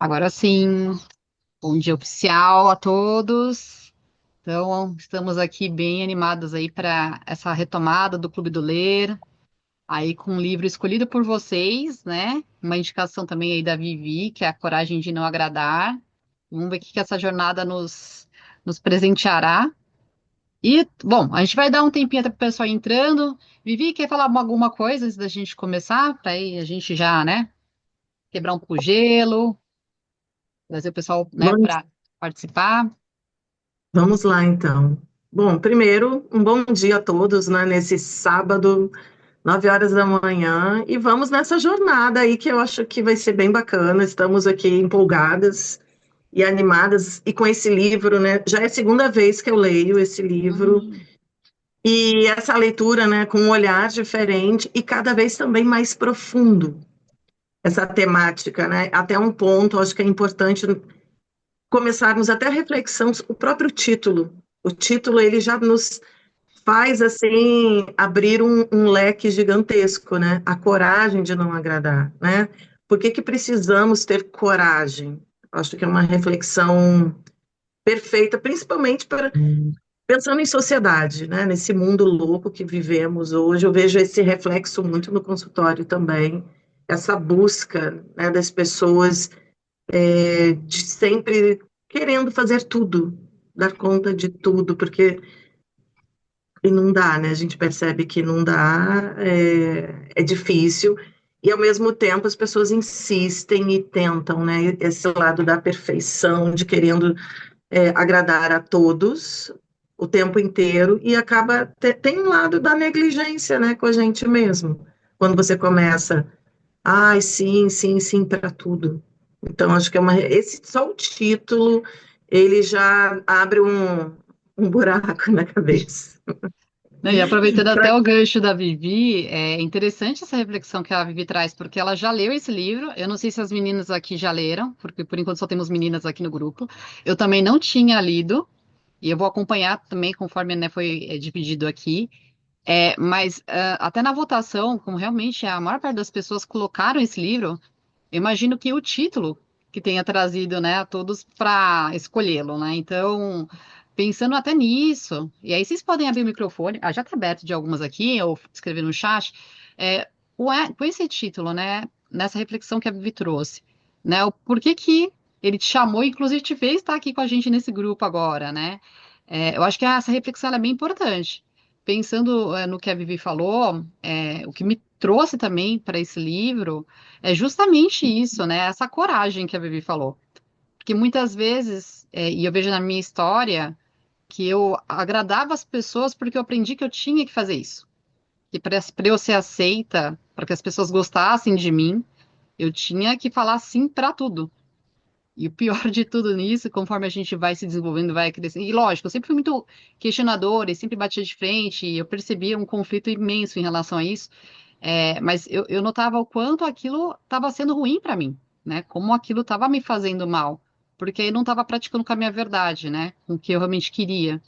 Agora sim, bom dia oficial a todos. Então, estamos aqui bem animados aí para essa retomada do Clube do Ler, aí com um livro escolhido por vocês, né? Uma indicação também aí da Vivi, que é A Coragem de Não Agradar. Vamos ver o que que essa jornada nos presenteará. E, bom, a gente vai dar um tempinho até para o pessoal ir entrando. Vivi, quer falar alguma coisa antes da gente começar? Para aí a gente já, né, quebrar um pouco o gelo, trazer o pessoal, né, Bom, para participar. vamos lá então. Bom, primeiro, um bom dia a todos, né, nesse sábado, 9 horas da manhã, e vamos nessa jornada aí que eu acho que vai ser bem bacana. Estamos aqui empolgadas e animadas, e com esse livro, né, já é a segunda vez que eu leio esse livro, Hum, e essa leitura, né, com um olhar diferente e cada vez também mais profundo, essa temática, né, até um ponto, acho que é importante começarmos até a reflexão, o próprio título. O título ele já nos faz assim abrir um leque gigantesco, né? A coragem de não agradar, né? Por que que precisamos ter coragem? Acho que é uma reflexão perfeita, principalmente para pensando em sociedade, né? Nesse mundo louco que vivemos hoje, eu vejo esse reflexo muito no consultório também, essa busca, né, das pessoas de sempre querendo fazer tudo, dar conta de tudo, porque e não dá, né? A gente percebe que não dá, é difícil, e ao mesmo tempo as pessoas insistem e tentam, né? Esse lado da perfeição, de querendo agradar a todos o tempo inteiro, e acaba, tem um lado da negligência, né, com a gente mesmo, quando você começa, ai, sim, sim, sim, para tudo. Então, acho que esse só o título, ele já abre um buraco na cabeça. né, e aproveitando até o gancho da Vivi, é interessante essa reflexão que a Vivi traz, porque ela já leu esse livro. Eu não sei se as meninas aqui já leram, porque por enquanto só temos meninas aqui no grupo. Eu também não tinha lido, e eu vou acompanhar também conforme, né, foi dividido aqui. Mas até na votação, como realmente a maior parte das pessoas colocaram esse livro, eu imagino que o título que tenha trazido, né, a todos para escolhê-lo, né? Então, pensando até nisso, e aí vocês podem abrir o microfone, já está aberto de algumas aqui, ou escrever no chat, com esse título, né, nessa reflexão que a Vivi trouxe, né, o porquê que ele te chamou, inclusive te fez estar aqui com a gente nesse grupo agora, né? Eu acho que essa reflexão ela é bem importante. Pensando, no que a Vivi falou, o que me trouxe também para esse livro é justamente isso, né? Essa coragem que a Vivi falou. Porque muitas vezes, e eu vejo na minha história, que eu agradava as pessoas porque eu aprendi que eu tinha que fazer isso. Que para eu ser aceita, para que as pessoas gostassem de mim, eu tinha que falar sim para tudo. E o pior de tudo nisso, conforme a gente vai se desenvolvendo, vai crescendo. E lógico, eu sempre fui muito questionadora e sempre batia de frente, e eu percebia um conflito imenso em relação a isso. Mas eu notava o quanto aquilo estava sendo ruim para mim, né? Como aquilo estava me fazendo mal, porque eu não estava praticando com a minha verdade, né? Com o que eu realmente queria.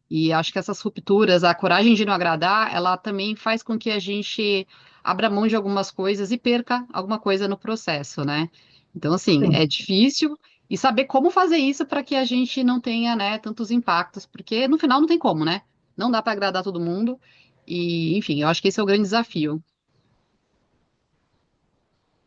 E acho que essas rupturas, a coragem de não agradar, ela também faz com que a gente abra mão de algumas coisas e perca alguma coisa no processo, né? Então, assim, Sim. é difícil e saber como fazer isso para que a gente não tenha, né, tantos impactos, porque no final não tem como, né? Não dá para agradar todo mundo. E, enfim, eu acho que esse é o grande desafio.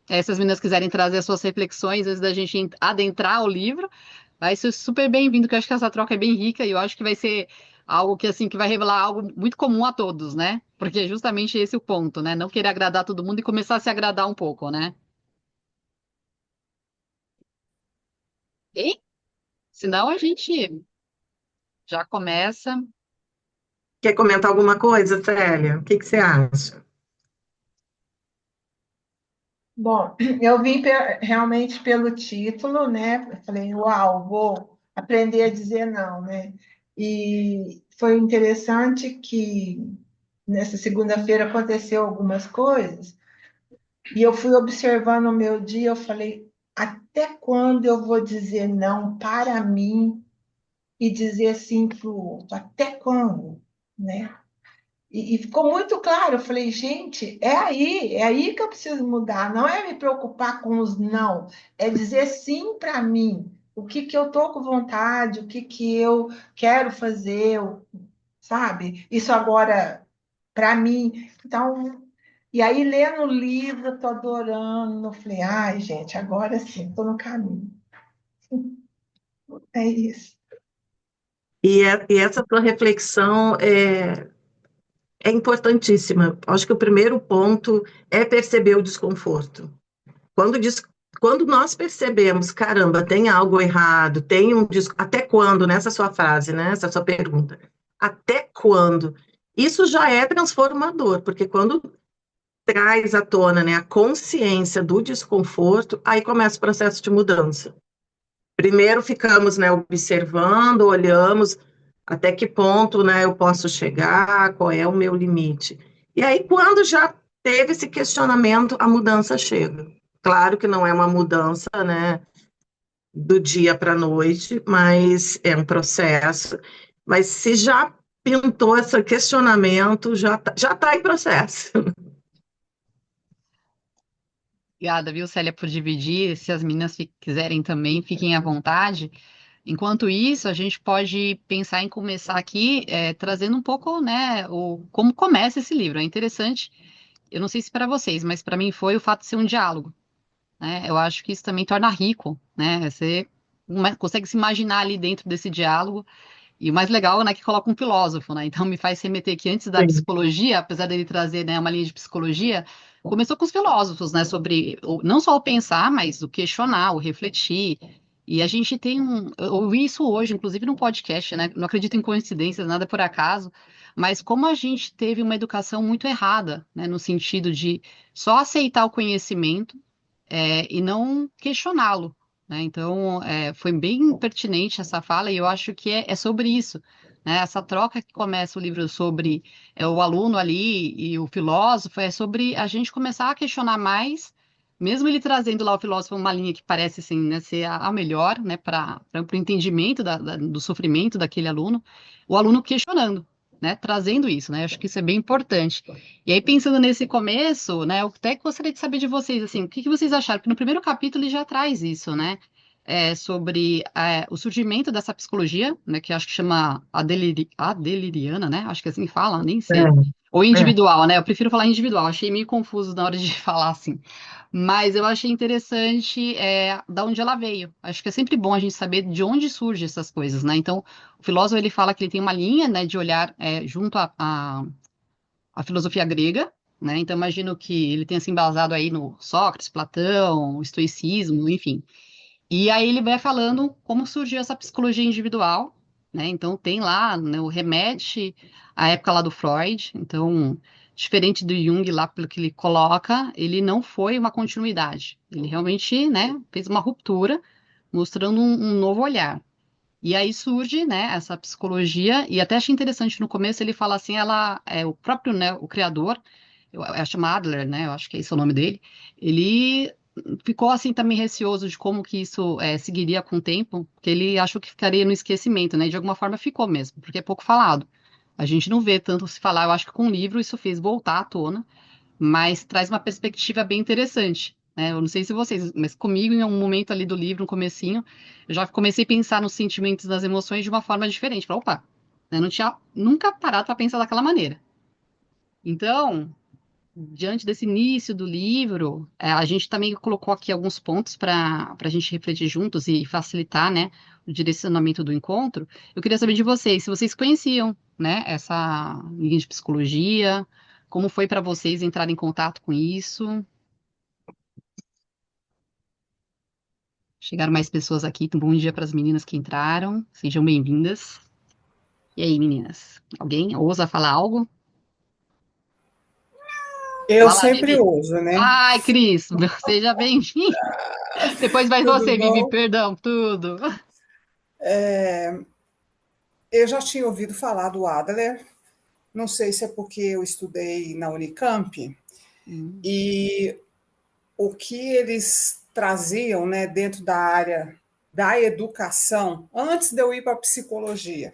Se as meninas quiserem trazer as suas reflexões antes da gente adentrar o livro, vai ser super bem-vindo, que eu acho que essa troca é bem rica e eu acho que vai ser algo que, assim, que vai revelar algo muito comum a todos, né? Porque é justamente esse o ponto, né? Não querer agradar todo mundo e começar a se agradar um pouco, né? E senão a gente já começa. Quer comentar alguma coisa, Célia? O que que você acha? Bom, eu vi realmente pelo título, né? Eu falei, uau, vou aprender a dizer não, né? E foi interessante que nessa segunda-feira aconteceu algumas coisas e eu fui observando o meu dia. Eu falei, até quando eu vou dizer não para mim e dizer sim para o outro? Até quando, né? E ficou muito claro. Eu falei, gente, é aí que eu preciso mudar. Não é me preocupar com os não, é dizer sim para mim. O que que eu tô com vontade, o que que eu quero fazer, sabe? Isso agora para mim. Então, e aí lendo o livro, tô adorando. Eu falei, ai, gente, agora sim, tô no caminho. É isso. E essa tua reflexão é importantíssima. Acho que o primeiro ponto é perceber o desconforto. Quando, diz- quando nós percebemos, caramba, tem algo errado, até quando, nessa sua frase, né, essa sua pergunta, até quando? Isso já é transformador, porque quando traz à tona, né, a consciência do desconforto, aí começa o processo de mudança. Primeiro ficamos, né, observando, olhamos até que ponto, né, eu posso chegar, qual é o meu limite. E aí, quando já teve esse questionamento, a mudança chega. Claro que não é uma mudança, né, do dia para a noite, mas é um processo. Mas se já pintou esse questionamento, já tá em processo. Obrigada, viu, Célia, por dividir. Se as meninas quiserem também, fiquem à vontade. Enquanto isso, a gente pode pensar em começar aqui trazendo um pouco, né, como começa esse livro. É interessante, eu não sei se para vocês, mas para mim foi o fato de ser um diálogo, né? Eu acho que isso também torna rico, né? Você consegue se imaginar ali dentro desse diálogo. E o mais legal, né, que coloca um filósofo, né? Então me faz remeter que antes da Sim, psicologia, apesar dele trazer, né, uma linha de psicologia, começou com os filósofos, né, sobre não só o pensar, mas o questionar, o refletir. E a gente tem eu ouvi isso hoje, inclusive no podcast, né? Não acredito em coincidências, nada por acaso, mas como a gente teve uma educação muito errada, né, no sentido de só aceitar o conhecimento e não questioná-lo, né? Então, foi bem pertinente essa fala, e eu acho que é sobre isso, né? Essa troca que começa o livro sobre o aluno ali e o filósofo, é sobre a gente começar a questionar mais, mesmo ele trazendo lá o filósofo uma linha que parece assim, né, ser a melhor, né, para o entendimento do sofrimento daquele aluno, o aluno questionando. Né, trazendo isso, né? Acho que isso é bem importante. E aí, pensando nesse começo, né, eu até gostaria de saber de vocês, assim, o que que vocês acharam? Porque no primeiro capítulo ele já traz isso, né? Sobre o surgimento dessa psicologia, né, que acho que chama adeleriana, né? Acho que assim fala, nem sei. Ou é. individual, né? Eu prefiro falar individual, achei meio confuso na hora de falar assim. Mas eu achei interessante da onde ela veio. Acho que é sempre bom a gente saber de onde surgem essas coisas, né? Então, o filósofo ele fala que ele tem uma linha, né, de olhar junto a filosofia grega, né? Então imagino que ele tenha se embasado aí no Sócrates, Platão, o estoicismo, enfim. E aí ele vai falando como surgiu essa psicologia individual, né? Então tem lá, né, o remete à época lá do Freud. Então, diferente do Jung lá, pelo que ele coloca, ele não foi uma continuidade. Ele realmente, né, fez uma ruptura, mostrando um novo olhar. E aí surge, né, essa psicologia, e até achei interessante no começo ele fala assim, ela é o próprio, né, o criador, chama Adler, né, eu acho que esse é o nome dele, ele ficou assim também receoso de como que isso seguiria com o tempo, porque ele achou que ficaria no esquecimento, né, e de alguma forma ficou mesmo, porque é pouco falado. A gente não vê tanto se falar, eu acho que com o livro isso fez voltar à tona, mas traz uma perspectiva bem interessante, né? Eu não sei se vocês, mas comigo, em um momento ali do livro, no comecinho, eu já comecei a pensar nos sentimentos, nas emoções de uma forma diferente. Falei, opa, eu não tinha nunca parado para pensar daquela maneira. Então, diante desse início do livro, a gente também colocou aqui alguns pontos para a gente refletir juntos e facilitar, né, o direcionamento do encontro. Eu queria saber de vocês, se vocês conheciam, né, essa linha de psicologia, como foi para vocês entrar em contato com isso? Chegaram mais pessoas aqui. Então, bom dia para as meninas que entraram. Sejam bem-vindas. E aí, meninas? Alguém ousa falar algo? Eu Vai lá, sempre Vivi. uso, né? Ai, Cris, seja bem-vinda. Depois vai Tudo você, Vivi, bom? perdão, tudo. Eu já tinha ouvido falar do Adler, não sei se é porque eu estudei na Unicamp, Hum, e o que eles traziam, né, dentro da área da educação, antes de eu ir para a psicologia,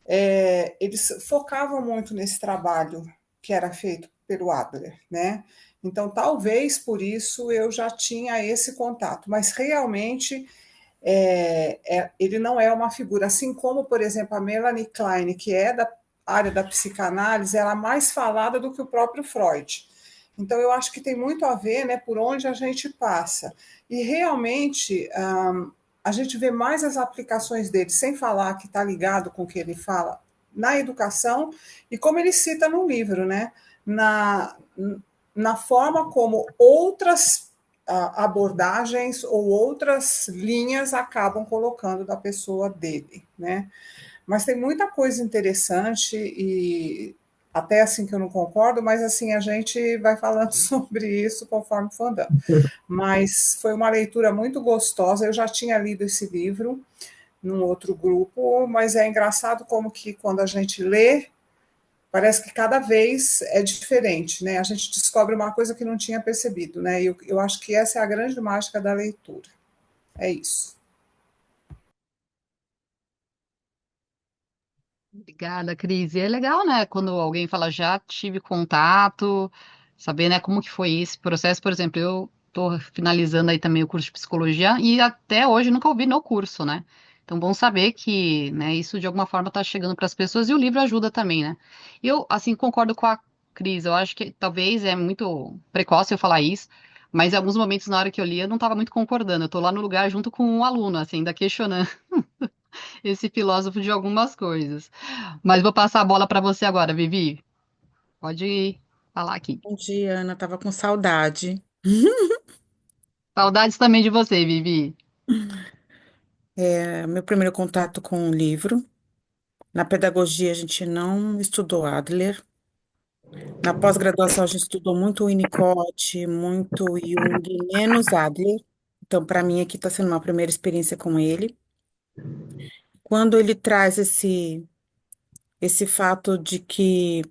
eles focavam muito nesse trabalho que era feito pelo Adler, né? Então, talvez por isso eu já tinha esse contato, mas realmente ele não é uma figura, assim como, por exemplo, a Melanie Klein, que é da área da psicanálise, ela é mais falada do que o próprio Freud. Então, eu acho que tem muito a ver, né, por onde a gente passa. E realmente, a gente vê mais as aplicações dele, sem falar que está ligado com o que ele fala na educação, e como ele cita no livro, né, na, na forma como outras abordagens ou outras linhas acabam colocando da pessoa dele, né? Mas tem muita coisa interessante e até assim que eu não concordo, mas assim a gente vai falando sobre isso conforme for andando. Mas foi uma leitura muito gostosa. Eu já tinha lido esse livro num outro grupo, mas é engraçado como que quando a gente lê, parece que cada vez é diferente, né? A gente descobre uma coisa que não tinha percebido, né? E eu acho que essa é a grande mágica da leitura. É isso. Obrigada, Cris. E é legal, né, quando alguém fala já tive contato, saber, né, como que foi esse processo. Por exemplo, eu estou finalizando aí também o curso de psicologia e até hoje nunca ouvi no curso, né? Então, bom saber que, né, isso de alguma forma está chegando para as pessoas e o livro ajuda também, né? Eu, assim, concordo com a Cris. Eu acho que talvez é muito precoce eu falar isso, mas em alguns momentos na hora que eu li eu não estava muito concordando. Eu estou lá no lugar junto com um aluno, assim, ainda questionando esse filósofo de algumas coisas. Mas vou passar a bola para você agora, Vivi. Pode falar aqui. Bom dia, Ana. Tava com saudade. Saudades também de você, Vivi. Meu primeiro contato com o livro. Na pedagogia, a gente não estudou Adler. Na pós-graduação, a gente estudou muito Winnicott, muito Jung, menos Adler. Então, para mim, aqui está sendo uma primeira experiência com ele. Quando ele traz esse fato de que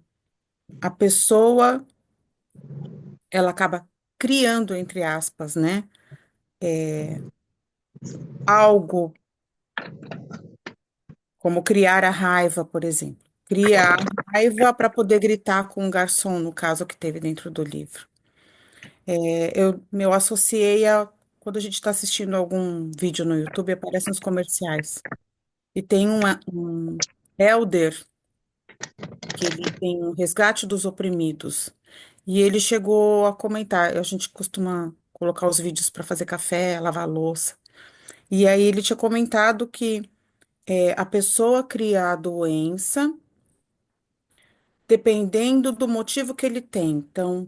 a pessoa, ela acaba criando, entre aspas, né, algo como criar a raiva, por exemplo. Criar a raiva para poder gritar com o garçom, no caso que teve dentro do livro. Eu associei a quando a gente está assistindo algum vídeo no YouTube, aparecem os comerciais. E tem um Elder, que ele tem um resgate dos oprimidos. E ele chegou a comentar, a gente costuma colocar os vídeos para fazer café, lavar louça. E aí ele tinha comentado que a pessoa cria a doença dependendo do motivo que ele tem. Então,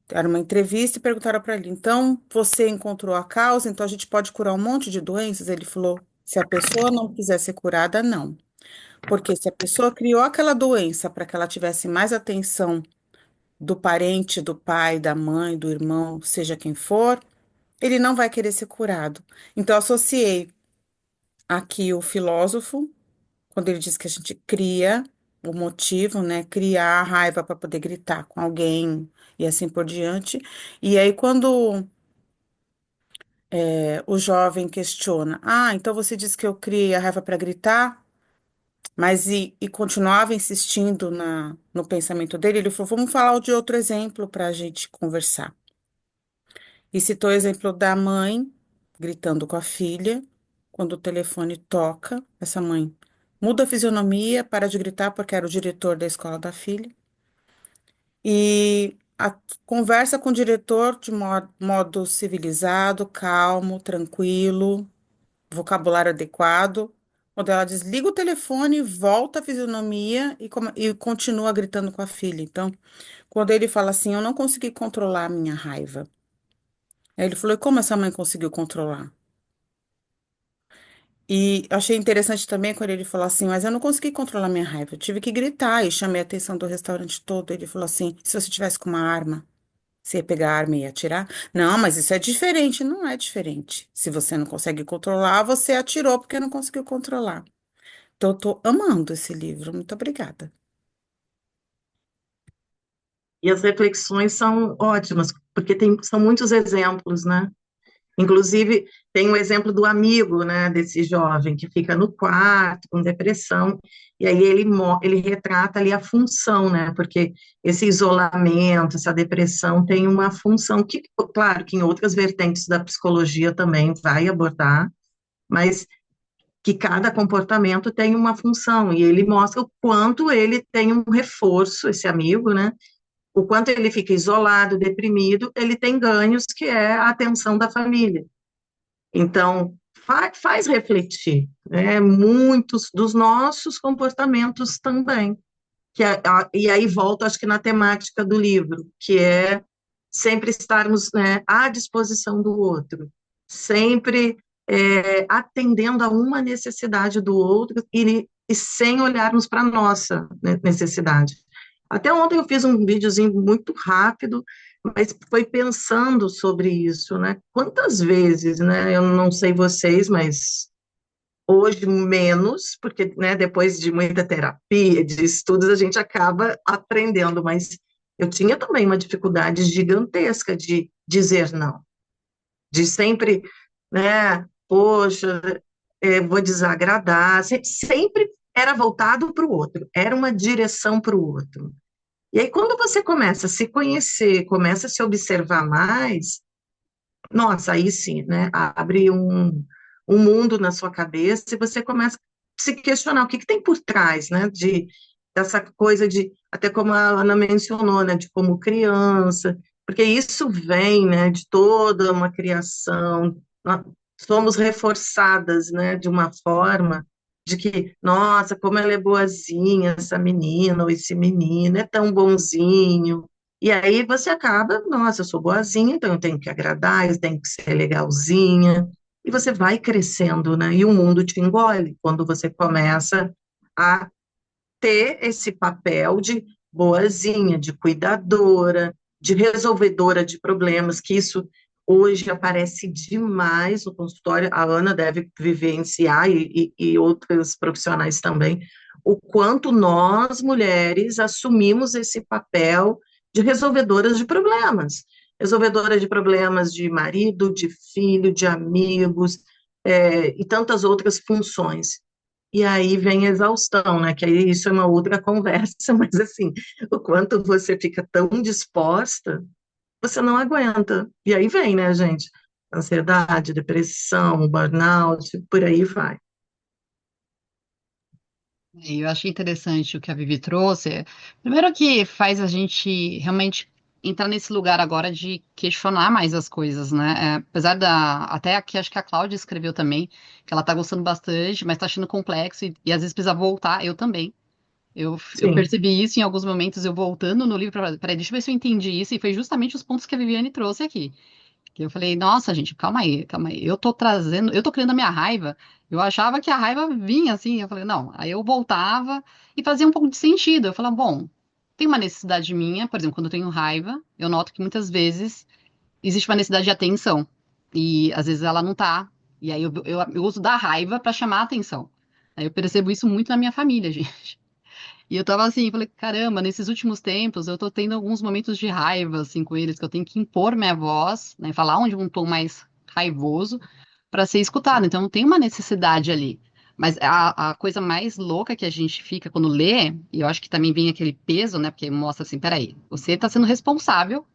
era uma entrevista e perguntaram para ele: então, você encontrou a causa, então a gente pode curar um monte de doenças? Ele falou: se a pessoa não quiser ser curada, não. Porque se a pessoa criou aquela doença para que ela tivesse mais atenção do parente, do pai, da mãe, do irmão, seja quem for, ele não vai querer ser curado. Então, eu associei aqui o filósofo quando ele diz que a gente cria o motivo, né? Criar a raiva para poder gritar com alguém e assim por diante. E aí, quando o jovem questiona, então você disse que eu criei a raiva para gritar, mas e continuava insistindo no pensamento dele, ele falou: vamos falar de outro exemplo para a gente conversar. E citou o exemplo da mãe gritando com a filha, quando o telefone toca, essa mãe muda a fisionomia, para de gritar porque era o diretor da escola da filha, e conversa com o diretor de modo civilizado, calmo, tranquilo, vocabulário adequado. Quando ela desliga o telefone, volta a fisionomia e continua gritando com a filha. Então, quando ele fala assim, eu não consegui controlar a minha raiva. Aí ele falou, e como essa mãe conseguiu controlar? E achei interessante também quando ele falou assim, mas eu não consegui controlar minha raiva, eu tive que gritar e chamei a atenção do restaurante todo. Ele falou assim, se você tivesse com uma arma, você ia pegar a arma e ia atirar? Não, mas isso é diferente. Não é diferente. Se você não consegue controlar, você atirou porque não conseguiu controlar. Então, eu tô amando esse livro. Muito obrigada. E as reflexões são ótimas, porque são muitos exemplos, né? Inclusive, tem um exemplo do amigo, né, desse jovem que fica no quarto com depressão, e aí ele retrata ali a função, né, porque esse isolamento, essa depressão tem uma função que, claro, que em outras vertentes da psicologia também vai abordar, mas que cada comportamento tem uma função, e ele mostra o quanto ele tem um reforço, esse amigo, né, o quanto ele fica isolado, deprimido, ele tem ganhos que é a atenção da família. Então, faz refletir, né, muitos dos nossos comportamentos também. E aí volto, acho que na temática do livro, que é sempre estarmos, né, à disposição do outro, sempre atendendo a uma necessidade do outro e sem olharmos para a nossa, né, necessidade. Até ontem eu fiz um videozinho muito rápido, mas foi pensando sobre isso, né? Quantas vezes, né? Eu não sei vocês, mas hoje menos, porque, né, depois de muita terapia, de estudos, a gente acaba aprendendo, mas eu tinha também uma dificuldade gigantesca de dizer não, de sempre, né, poxa, vou desagradar, sempre era voltado para o outro, era uma direção para o outro. E aí, quando você começa a se conhecer, começa a se observar mais, nossa, aí sim, né? Abre um mundo na sua cabeça e você começa a se questionar o que tem por trás, né? Dessa coisa de, até como a Ana mencionou, né? De como criança, porque isso vem, né? De toda uma criação, nós somos reforçadas, né? De uma forma de que, nossa, como ela é boazinha, essa menina ou esse menino, é tão bonzinho, e aí você acaba, nossa, eu sou boazinha, então eu tenho que agradar, eu tenho que ser legalzinha. E você vai crescendo, né? E o mundo te engole quando você começa a ter esse papel de boazinha, de cuidadora, de resolvedora de problemas, que isso hoje aparece demais no consultório. A Ana deve vivenciar, e outros profissionais também, o quanto nós, mulheres, assumimos esse papel de resolvedoras de problemas. Resolvedora de problemas de marido, de filho, de amigos, e tantas outras funções. E aí vem a exaustão, né? Que aí isso é uma outra conversa, mas assim, o quanto você fica tão disposta, você não aguenta. E aí vem, né, gente? Ansiedade, depressão, burnout, por aí vai. E eu achei interessante o que a Vivi trouxe. Primeiro que faz a gente realmente entrar nesse lugar agora de questionar mais as coisas, né? Apesar até aqui acho que a Cláudia escreveu também, que ela tá gostando bastante, mas tá achando complexo e às vezes precisa voltar, eu também. Eu Sim, percebi isso em alguns momentos, eu voltando no livro, peraí, deixa eu ver se eu entendi isso, e foi justamente os pontos que a Viviane trouxe aqui. Que eu falei, nossa, gente, calma aí, calma aí. Eu tô criando a minha raiva. Eu achava que a raiva vinha assim. Eu falei, não. Aí eu voltava e fazia um pouco de sentido. Eu falava, bom, tem uma necessidade minha, por exemplo, quando eu tenho raiva, eu noto que muitas vezes existe uma necessidade de atenção. E às vezes ela não tá. E aí eu uso da raiva para chamar a atenção. Aí eu percebo isso muito na minha família, gente. E eu tava assim, falei, caramba, nesses últimos tempos eu tô tendo alguns momentos de raiva, assim, com eles, que eu tenho que impor minha voz, né, falar onde um tom mais raivoso para ser escutado. Então tem uma necessidade ali. Mas a coisa mais louca que a gente fica quando lê, e eu acho que também vem aquele peso, né, porque mostra assim, peraí, você tá sendo responsável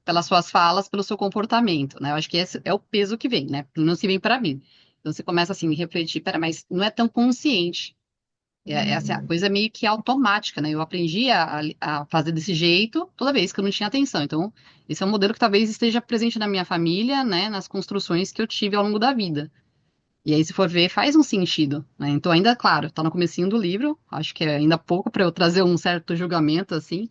pelas suas falas, pelo seu comportamento, né? Eu acho que esse é o peso que vem, né? Pelo menos que vem para mim. Então você começa assim, a refletir, pera, mas não é tão consciente. Essa coisa meio que automática, né? Eu aprendi a fazer desse jeito toda vez que eu não tinha atenção. Então, esse é um modelo que talvez esteja presente na minha família, né? Nas construções que eu tive ao longo da vida. E aí, se for ver, faz um sentido, né? Então, ainda, claro, tá no comecinho do livro. Acho que é ainda pouco para eu trazer um certo julgamento, assim.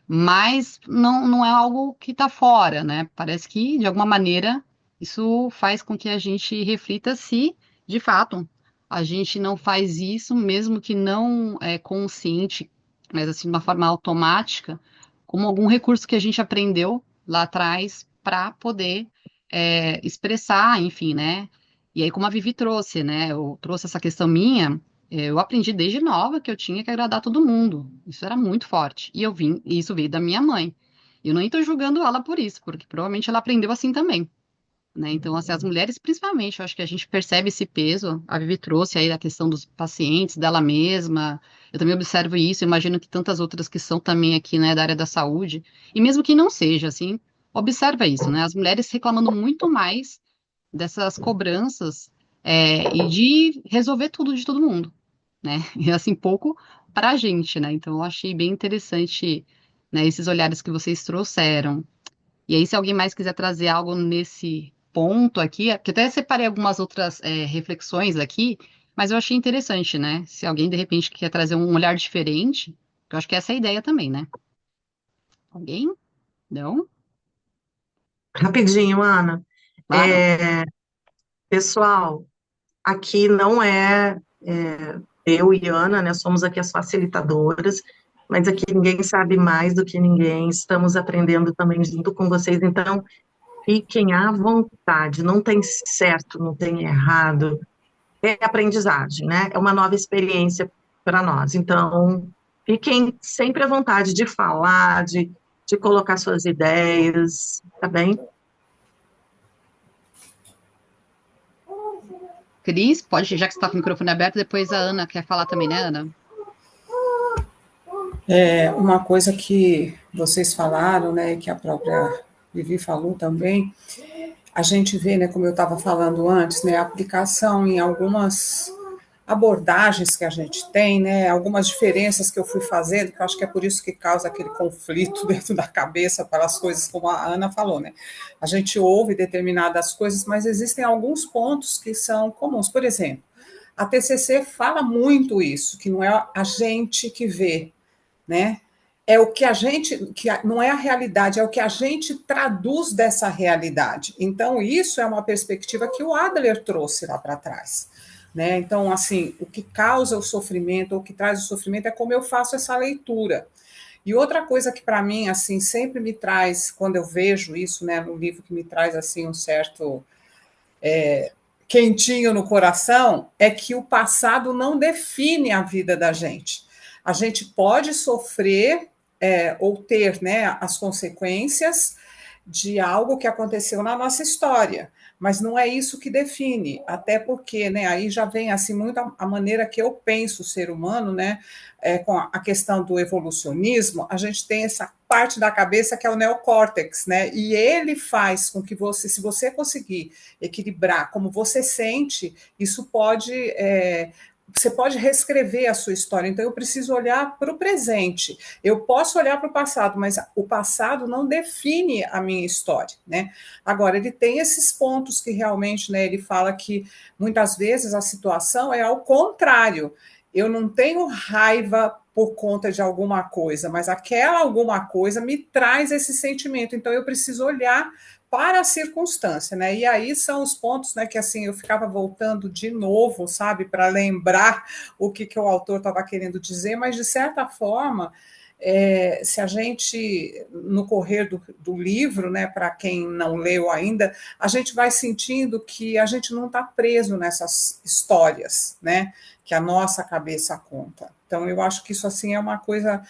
Mas não é algo que tá fora, né? Parece que, de alguma maneira, isso faz com que a gente reflita se, de fato, a gente não faz isso, mesmo que não é consciente, mas assim, de uma forma automática, como algum recurso que a gente aprendeu lá atrás para poder expressar, enfim, né? E aí, como a Vivi trouxe, né? Eu trouxe essa questão minha. Eu aprendi desde nova que eu tinha que agradar todo mundo. Isso era muito forte. E isso veio da minha mãe. Eu nem estou julgando ela por isso, porque provavelmente ela aprendeu assim também. né? Então, assim, as mulheres, principalmente, eu acho que a gente percebe esse peso. A Vivi trouxe aí a questão dos pacientes, dela mesma. Eu também observo isso, imagino que tantas outras que são também aqui, né, da área da saúde. E mesmo que não seja, assim, observa isso, né? As mulheres reclamando muito mais dessas cobranças, e de resolver tudo de todo mundo, né? E assim, pouco para a gente, né? Então, eu achei bem interessante, né, esses olhares que vocês trouxeram. E aí, se alguém mais quiser trazer algo nesse ponto aqui, que até separei algumas outras reflexões aqui, mas eu achei interessante, né? Se alguém de repente quer trazer um olhar diferente, eu acho que essa é a ideia também, né? Alguém? Não? Rapidinho, Ana. Claro. Pessoal, aqui não eu e Ana, né? Somos aqui as facilitadoras, mas aqui ninguém sabe mais do que ninguém. Estamos aprendendo também junto com vocês. Então, fiquem à vontade. Não tem certo, não tem errado. É aprendizagem, né? É uma nova experiência para nós. Então, fiquem sempre à vontade de falar, de colocar suas ideias, tá bem? Cris, pode, já que você está com o microfone aberto, depois a Ana quer falar também, né, Ana? Uma coisa que vocês falaram, né, que a própria Vivi falou também, a gente vê, né, como eu estava falando antes, né, a aplicação em algumas abordagens que a gente tem, né, algumas diferenças que eu fui fazendo, que eu acho que é por isso que causa aquele conflito dentro da cabeça para as coisas, como a Ana falou, né, a gente ouve determinadas coisas, mas existem alguns pontos que são comuns. Por exemplo, a TCC fala muito isso, que não é a gente que vê, né? É o que a gente, que não é a realidade, é o que a gente traduz dessa realidade. Então, isso é uma perspectiva que o Adler trouxe lá para trás. Né? Então, assim, o que causa o sofrimento, ou o que traz o sofrimento, é como eu faço essa leitura. E outra coisa que para mim, assim, sempre me traz, quando eu vejo isso, né, no livro que me traz, assim, um certo quentinho no coração, é que o passado não define a vida da gente. A gente pode sofrer ou ter, né, as consequências de algo que aconteceu na nossa história, mas não é isso que define, até porque, né, aí já vem assim muito a maneira que eu penso o ser humano, né, com a questão do evolucionismo, a gente tem essa parte da cabeça que é o neocórtex, né, e ele faz com que você, se você conseguir equilibrar como você sente, isso pode você pode reescrever a sua história. Então, eu preciso olhar para o presente. Eu posso olhar para o passado, mas o passado não define a minha história, né? Agora, ele tem esses pontos que realmente, né, ele fala que muitas vezes a situação é ao contrário. Eu não tenho raiva por conta de alguma coisa, mas aquela alguma coisa me traz esse sentimento. Então, eu preciso olhar para a circunstância, né? E aí são os pontos, né, que assim eu ficava voltando de novo, sabe, para lembrar o que o autor estava querendo dizer, mas de certa forma, se a gente, no correr do livro, né, para quem não leu ainda, a gente vai sentindo que a gente não está preso nessas histórias, né, que a nossa cabeça conta. Então, eu acho que isso assim é uma coisa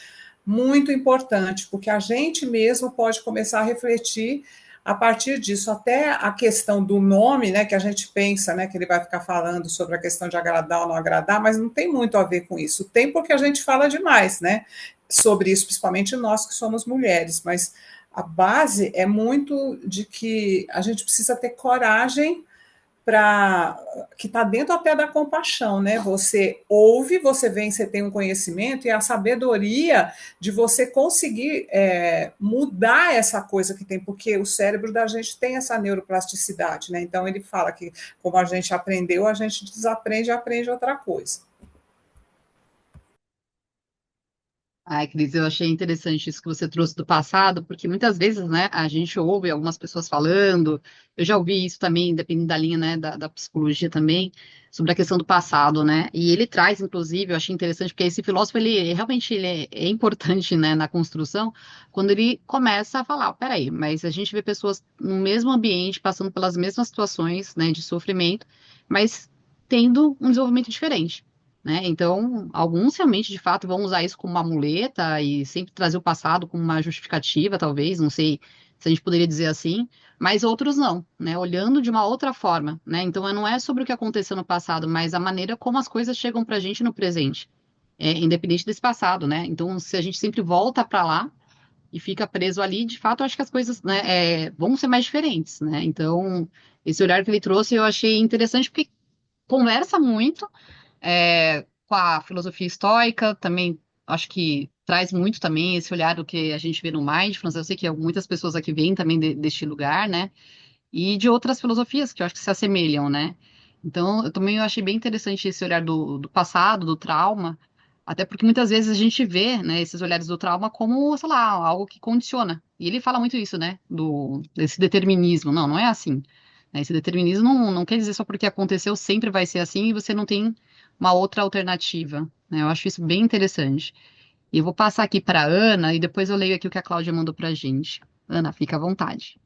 muito importante, porque a gente mesmo pode começar a refletir a partir disso, até a questão do nome, né, que a gente pensa, né, que ele vai ficar falando sobre a questão de agradar ou não agradar, mas não tem muito a ver com isso. Tem porque a gente fala demais, né, sobre isso, principalmente nós que somos mulheres, mas a base é muito de que a gente precisa ter coragem para que está dentro até da compaixão, né? Você ouve, você vem, você tem um conhecimento e a sabedoria de você conseguir mudar essa coisa que tem, porque o cérebro da gente tem essa neuroplasticidade, né? Então ele fala que como a gente aprendeu, a gente desaprende e aprende outra coisa. Ai, Cris, eu achei interessante isso que você trouxe do passado, porque muitas vezes, né, a gente ouve algumas pessoas falando, eu já ouvi isso também, dependendo da linha, né, da psicologia também, sobre a questão do passado, né, e ele traz, inclusive, eu achei interessante, porque esse filósofo, ele realmente ele é importante, né, na construção, quando ele começa a falar, peraí, mas a gente vê pessoas no mesmo ambiente, passando pelas mesmas situações, né, de sofrimento, mas tendo um desenvolvimento diferente, né? Então, alguns realmente, de fato, vão usar isso como uma muleta e sempre trazer o passado como uma justificativa, talvez, não sei se a gente poderia dizer assim, mas outros não, né? Olhando de uma outra forma, né? Então não é sobre o que aconteceu no passado, mas a maneira como as coisas chegam para a gente no presente, independente desse passado, né? Então, se a gente sempre volta para lá e fica preso ali, de fato, eu acho que as coisas, né, vão ser mais diferentes, né? Então, esse olhar que ele trouxe eu achei interessante porque conversa muito com a filosofia estoica, também acho que traz muito também esse olhar do que a gente vê no Mindfulness. Eu sei que muitas pessoas aqui vêm também deste lugar, né? E de outras filosofias que eu acho que se assemelham, né? Então, eu também achei bem interessante esse olhar do passado, do trauma, até porque muitas vezes a gente vê, né, esses olhares do trauma como, sei lá, algo que condiciona. E ele fala muito isso, né, desse determinismo. Não, não é assim. Né? Esse determinismo não quer dizer só porque aconteceu sempre vai ser assim e você não tem uma outra alternativa. Né? Eu acho isso bem interessante. E eu vou passar aqui para a Ana e depois eu leio aqui o que a Cláudia mandou para a gente. Ana, fica à vontade.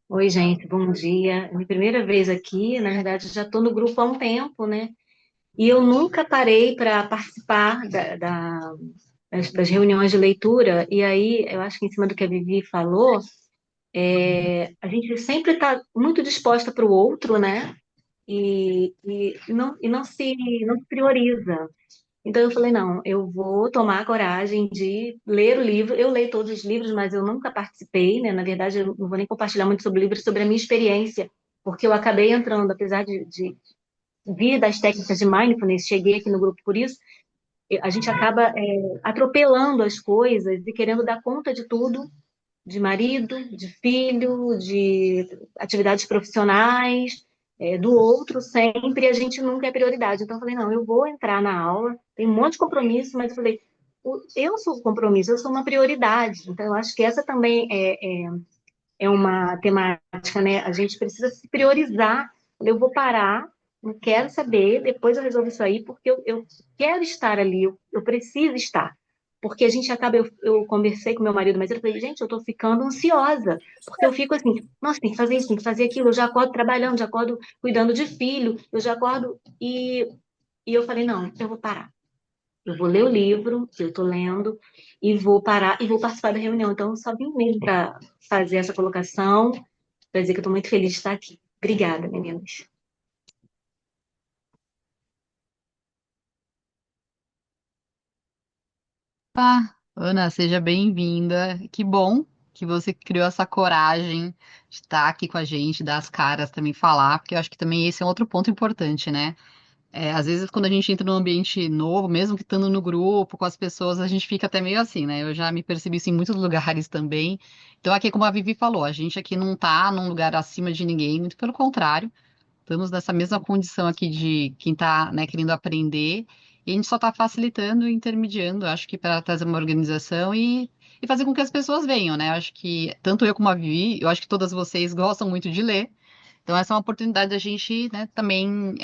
Oi, gente, bom dia. Minha primeira vez aqui, na verdade, já estou no grupo há um tempo, né? E eu nunca parei para participar das reuniões de leitura. E aí, eu acho que em cima do que a Vivi falou, a gente sempre está muito disposta para o outro, né? E não se prioriza. Então eu falei, não, eu vou tomar a coragem de ler o livro. Eu leio todos os livros, mas eu nunca participei, né? Na verdade, eu não vou nem compartilhar muito sobre o livro, sobre a minha experiência, porque eu acabei entrando, apesar de vir das técnicas de mindfulness, cheguei aqui no grupo por isso, a gente acaba atropelando as coisas e querendo dar conta de tudo, de marido, de filho, de atividades profissionais, do outro sempre, a gente nunca é prioridade. Então, eu falei, não, eu vou entrar na aula, tem um monte de compromisso, mas eu falei, eu sou o compromisso, eu sou uma prioridade. Então, eu acho que essa também é uma temática, né? A gente precisa se priorizar. Eu vou parar, não quero saber, depois eu resolvo isso aí, porque eu quero estar ali, eu preciso estar. Porque a gente acaba, eu conversei com meu marido, mas eu falei, gente, eu tô ficando ansiosa, porque eu fico assim, nossa, tem que fazer isso, tem que fazer aquilo, eu já acordo trabalhando, já acordo cuidando de filho, eu já acordo, e eu falei, não, eu vou parar. Eu vou ler o livro que eu estou lendo e vou parar e vou participar da reunião. Então, eu só vim mesmo para fazer essa colocação, para dizer que eu estou muito feliz de estar aqui. Obrigada, meninas. Ah, Ana, seja bem-vinda. Que bom que você criou essa coragem de estar aqui com a gente, dar as caras também falar, porque eu acho que também esse é um outro ponto importante, né? Às vezes, quando a gente entra num ambiente novo, mesmo que estando no grupo, com as pessoas, a gente fica até meio assim, né? Eu já me percebi isso em muitos lugares também. Então, aqui, como a Vivi falou, a gente aqui não tá num lugar acima de ninguém, muito pelo contrário. Estamos nessa mesma condição aqui de quem está, né, querendo aprender, e a gente só está facilitando e intermediando, acho que para trazer uma organização e fazer com que as pessoas venham, né? Acho que tanto eu como a Vivi, eu acho que todas vocês gostam muito de ler, então essa é uma oportunidade da gente, né, também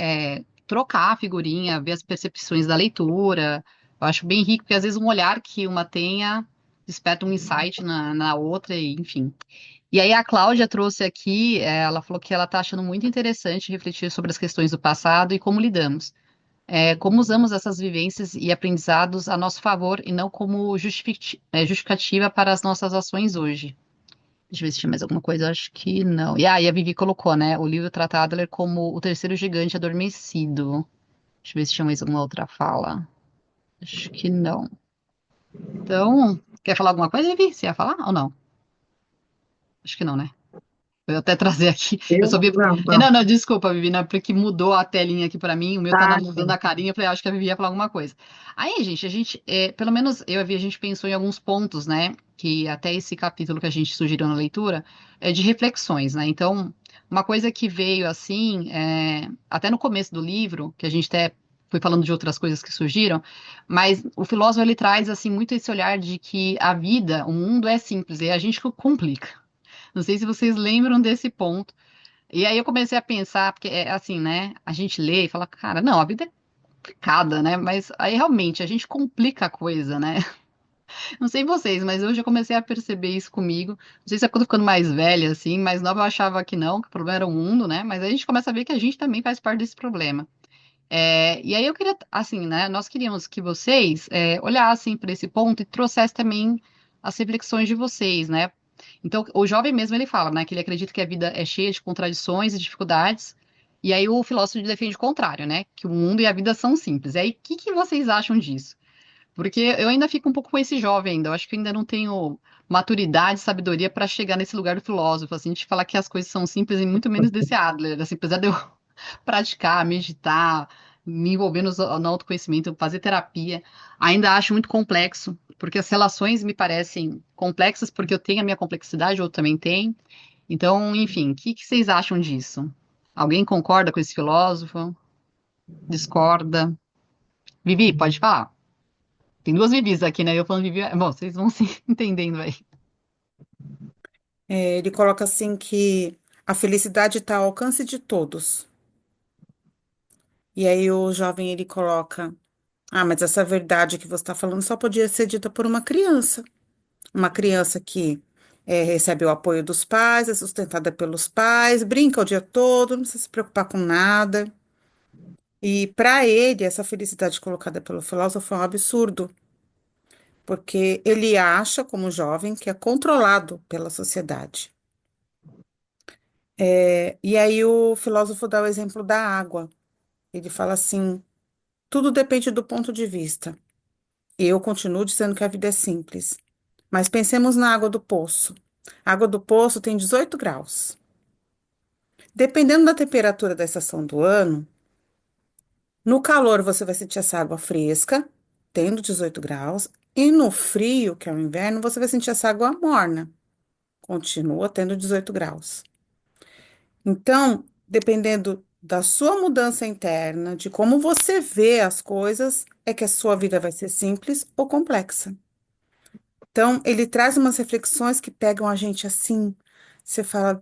trocar a figurinha, ver as percepções da leitura. Eu acho bem rico, porque às vezes um olhar que uma tenha desperta um insight na outra, e enfim. E aí a Cláudia trouxe aqui, ela falou que ela está achando muito interessante refletir sobre as questões do passado e como lidamos. Como usamos essas vivências e aprendizados a nosso favor e não como justificativa para as nossas ações hoje. Deixa eu ver se tinha mais alguma coisa, eu acho que não. E a Vivi colocou, né, o livro trata Adler como o terceiro gigante adormecido. Deixa eu ver se tinha mais alguma outra fala. Acho que não. Então, quer falar alguma coisa, Vivi? Você ia falar ou não? Acho que não, né? Vou até trazer aqui. Eu Eu? só vi. Não, Não, não. não, desculpa, Vivi, não, porque mudou a telinha aqui pra mim. O meu tá Tá, mudando sim. a carinha. Eu falei, acho que a Vivi ia falar alguma coisa. Aí, gente, pelo menos eu e a Vivi, a gente pensou em alguns pontos, né? Que até esse capítulo que a gente sugeriu na leitura é de reflexões, né? Então, uma coisa que veio assim, até no começo do livro, que a gente até foi falando de outras coisas que surgiram, mas o filósofo ele traz assim muito esse olhar de que a vida, o mundo é simples, e é a gente que complica. Não sei se vocês lembram desse ponto. E aí eu comecei a pensar, porque é assim, né? A gente lê e fala, cara, não, a vida é complicada, né? Mas aí realmente a gente complica a coisa, né? Não sei vocês, mas eu já comecei a perceber isso comigo. Não sei se é quando eu tô ficando mais velha, assim, mais nova eu achava que não, que o problema era o mundo, né? Mas aí a gente começa a ver que a gente também faz parte desse problema. E aí eu queria, assim, né? Nós queríamos que vocês olhassem para esse ponto e trouxessem também as reflexões de vocês, né? Então, o jovem mesmo, ele fala, né, que ele acredita que a vida é cheia de contradições e dificuldades, e aí o filósofo defende o contrário, né, que o mundo e a vida são simples. E aí, o que que vocês acham disso? Porque eu ainda fico um pouco com esse jovem ainda, eu acho que eu ainda não tenho maturidade, sabedoria para chegar nesse lugar do filósofo, assim, de falar que as coisas são simples e muito menos desse Adler, assim, apesar de eu praticar, meditar, me envolver no autoconhecimento, fazer terapia, ainda acho muito complexo, porque as relações me parecem complexas, porque eu tenho a minha complexidade, outro também tem. Então, enfim, o que que vocês acham disso? Alguém concorda com esse filósofo? Discorda? Vivi, pode falar. Tem duas Vivis aqui, né? Eu falando Vivi. Bom, vocês vão se entendendo aí. Ele coloca assim que a felicidade está ao alcance de todos. E aí o jovem ele coloca: ah, mas essa verdade que você está falando só podia ser dita por uma criança. Uma criança que recebe o apoio dos pais, é sustentada pelos pais, brinca o dia todo, não precisa se preocupar com nada. E para ele, essa felicidade colocada pelo filósofo é um absurdo, porque ele acha, como jovem, que é controlado pela sociedade. E aí o filósofo dá o exemplo da água. Ele fala assim: tudo depende do ponto de vista. Eu continuo dizendo que a vida é simples. Mas pensemos na água do poço. A água do poço tem 18 graus. Dependendo da temperatura da estação do ano, no calor você vai sentir essa água fresca, tendo 18 graus, e no frio, que é o inverno, você vai sentir essa água morna, continua tendo 18 graus. Então, dependendo da sua mudança interna, de como você vê as coisas, é que a sua vida vai ser simples ou complexa. Então, ele traz umas reflexões que pegam a gente assim. Você fala,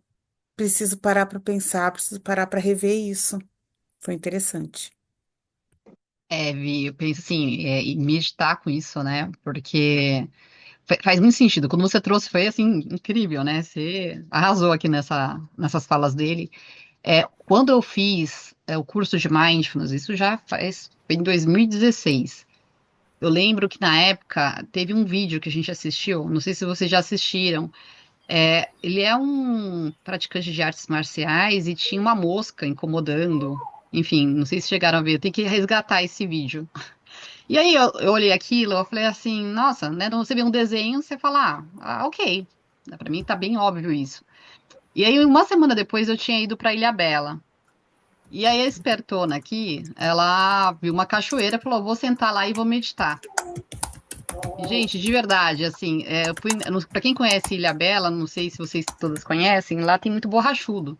preciso parar para pensar, preciso parar para rever isso. Foi interessante. É, Vi, eu penso assim, em meditar com isso, né? Porque faz muito sentido. Quando você trouxe, foi assim, incrível, né? Você arrasou aqui nessas falas dele. Quando eu fiz o curso de Mindfulness, isso já foi em 2016. Eu lembro que na época teve um vídeo que a gente assistiu, não sei se vocês já assistiram. Ele é um praticante de artes marciais e tinha uma mosca incomodando. Enfim, não sei se chegaram a ver, eu tenho que resgatar esse vídeo. E aí eu olhei aquilo, eu falei assim, nossa, né? Então você vê um desenho, você fala, ok. Pra mim tá bem óbvio isso. E aí, uma semana depois, eu tinha ido pra Ilhabela. E aí, a espertona aqui, ela viu uma cachoeira e falou: vou sentar lá e vou meditar. E, gente, de verdade, assim, pra quem conhece Ilhabela, não sei se vocês todas conhecem, lá tem muito borrachudo.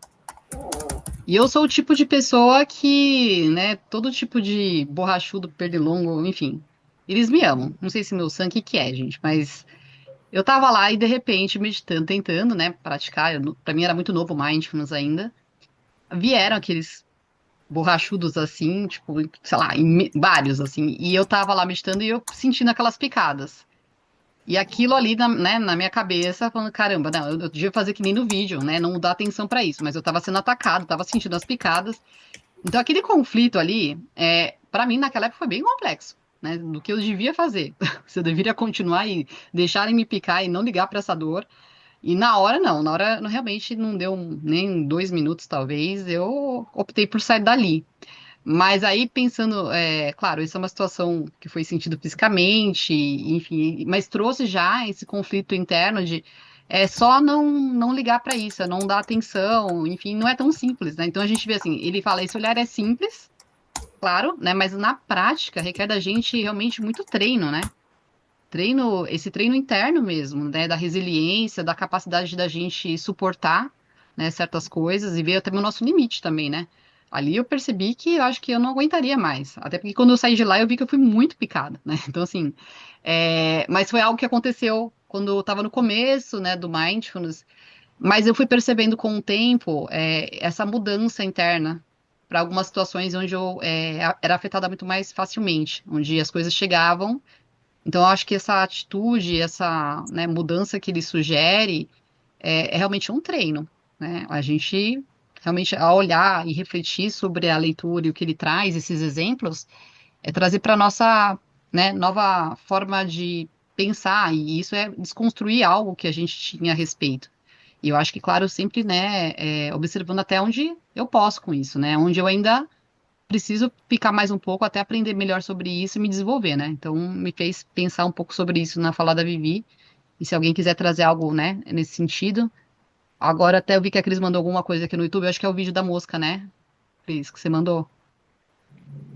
E eu sou o tipo de pessoa que, né, todo tipo de borrachudo, pernilongo, enfim, eles me amam. Não sei se meu sangue que é, gente, mas eu tava lá e de repente meditando, tentando, né, praticar. Pra mim era muito novo o mindfulness ainda. Vieram aqueles borrachudos assim, tipo, sei lá, vários assim. E eu tava lá meditando e eu sentindo aquelas picadas. E aquilo ali, né, na minha cabeça, falando, caramba, não, eu devia fazer que nem no vídeo, né, não dar atenção pra isso, mas eu tava sendo atacado, tava sentindo as picadas. Então aquele conflito ali, para mim naquela época foi bem complexo, né, do que eu devia fazer. Se eu deveria continuar e deixarem me picar e não ligar pra essa dor. E na hora não, na hora realmente não deu nem 2 minutos, talvez, eu optei por sair dali. Mas aí pensando, claro, isso é uma situação que foi sentido fisicamente, enfim, mas trouxe já esse conflito interno de só não ligar para isso, não dar atenção, enfim, não é tão simples, né? Então a gente vê assim, ele fala, esse olhar é simples, claro, né? Mas na prática requer da gente realmente muito treino, né? Esse treino interno mesmo, né? Da resiliência, da capacidade da gente suportar, né, certas coisas e ver até o nosso limite também, né? Ali eu percebi que eu acho que eu não aguentaria mais. Até porque quando eu saí de lá eu vi que eu fui muito picada, né? Então, assim, mas foi algo que aconteceu quando eu estava no começo, né, do mindfulness. Mas eu fui percebendo com o tempo essa mudança interna para algumas situações onde eu era afetada muito mais facilmente, onde as coisas chegavam. Então, eu acho que essa atitude, essa, né, mudança que ele sugere é realmente um treino, né? A gente realmente, ao olhar e refletir sobre a leitura e o que ele traz, esses exemplos, trazer para a nossa, né, nova forma de pensar, e isso é desconstruir algo que a gente tinha a respeito. E eu acho que, claro, sempre, né, observando até onde eu posso com isso, né, onde eu ainda preciso ficar mais um pouco até aprender melhor sobre isso e me desenvolver, né? Então, me fez pensar um pouco sobre isso na fala da Vivi. E se alguém quiser trazer algo, né, nesse sentido. Agora até eu vi que a Cris mandou alguma coisa aqui no YouTube, eu acho que é o vídeo da mosca, né, Cris, que você mandou.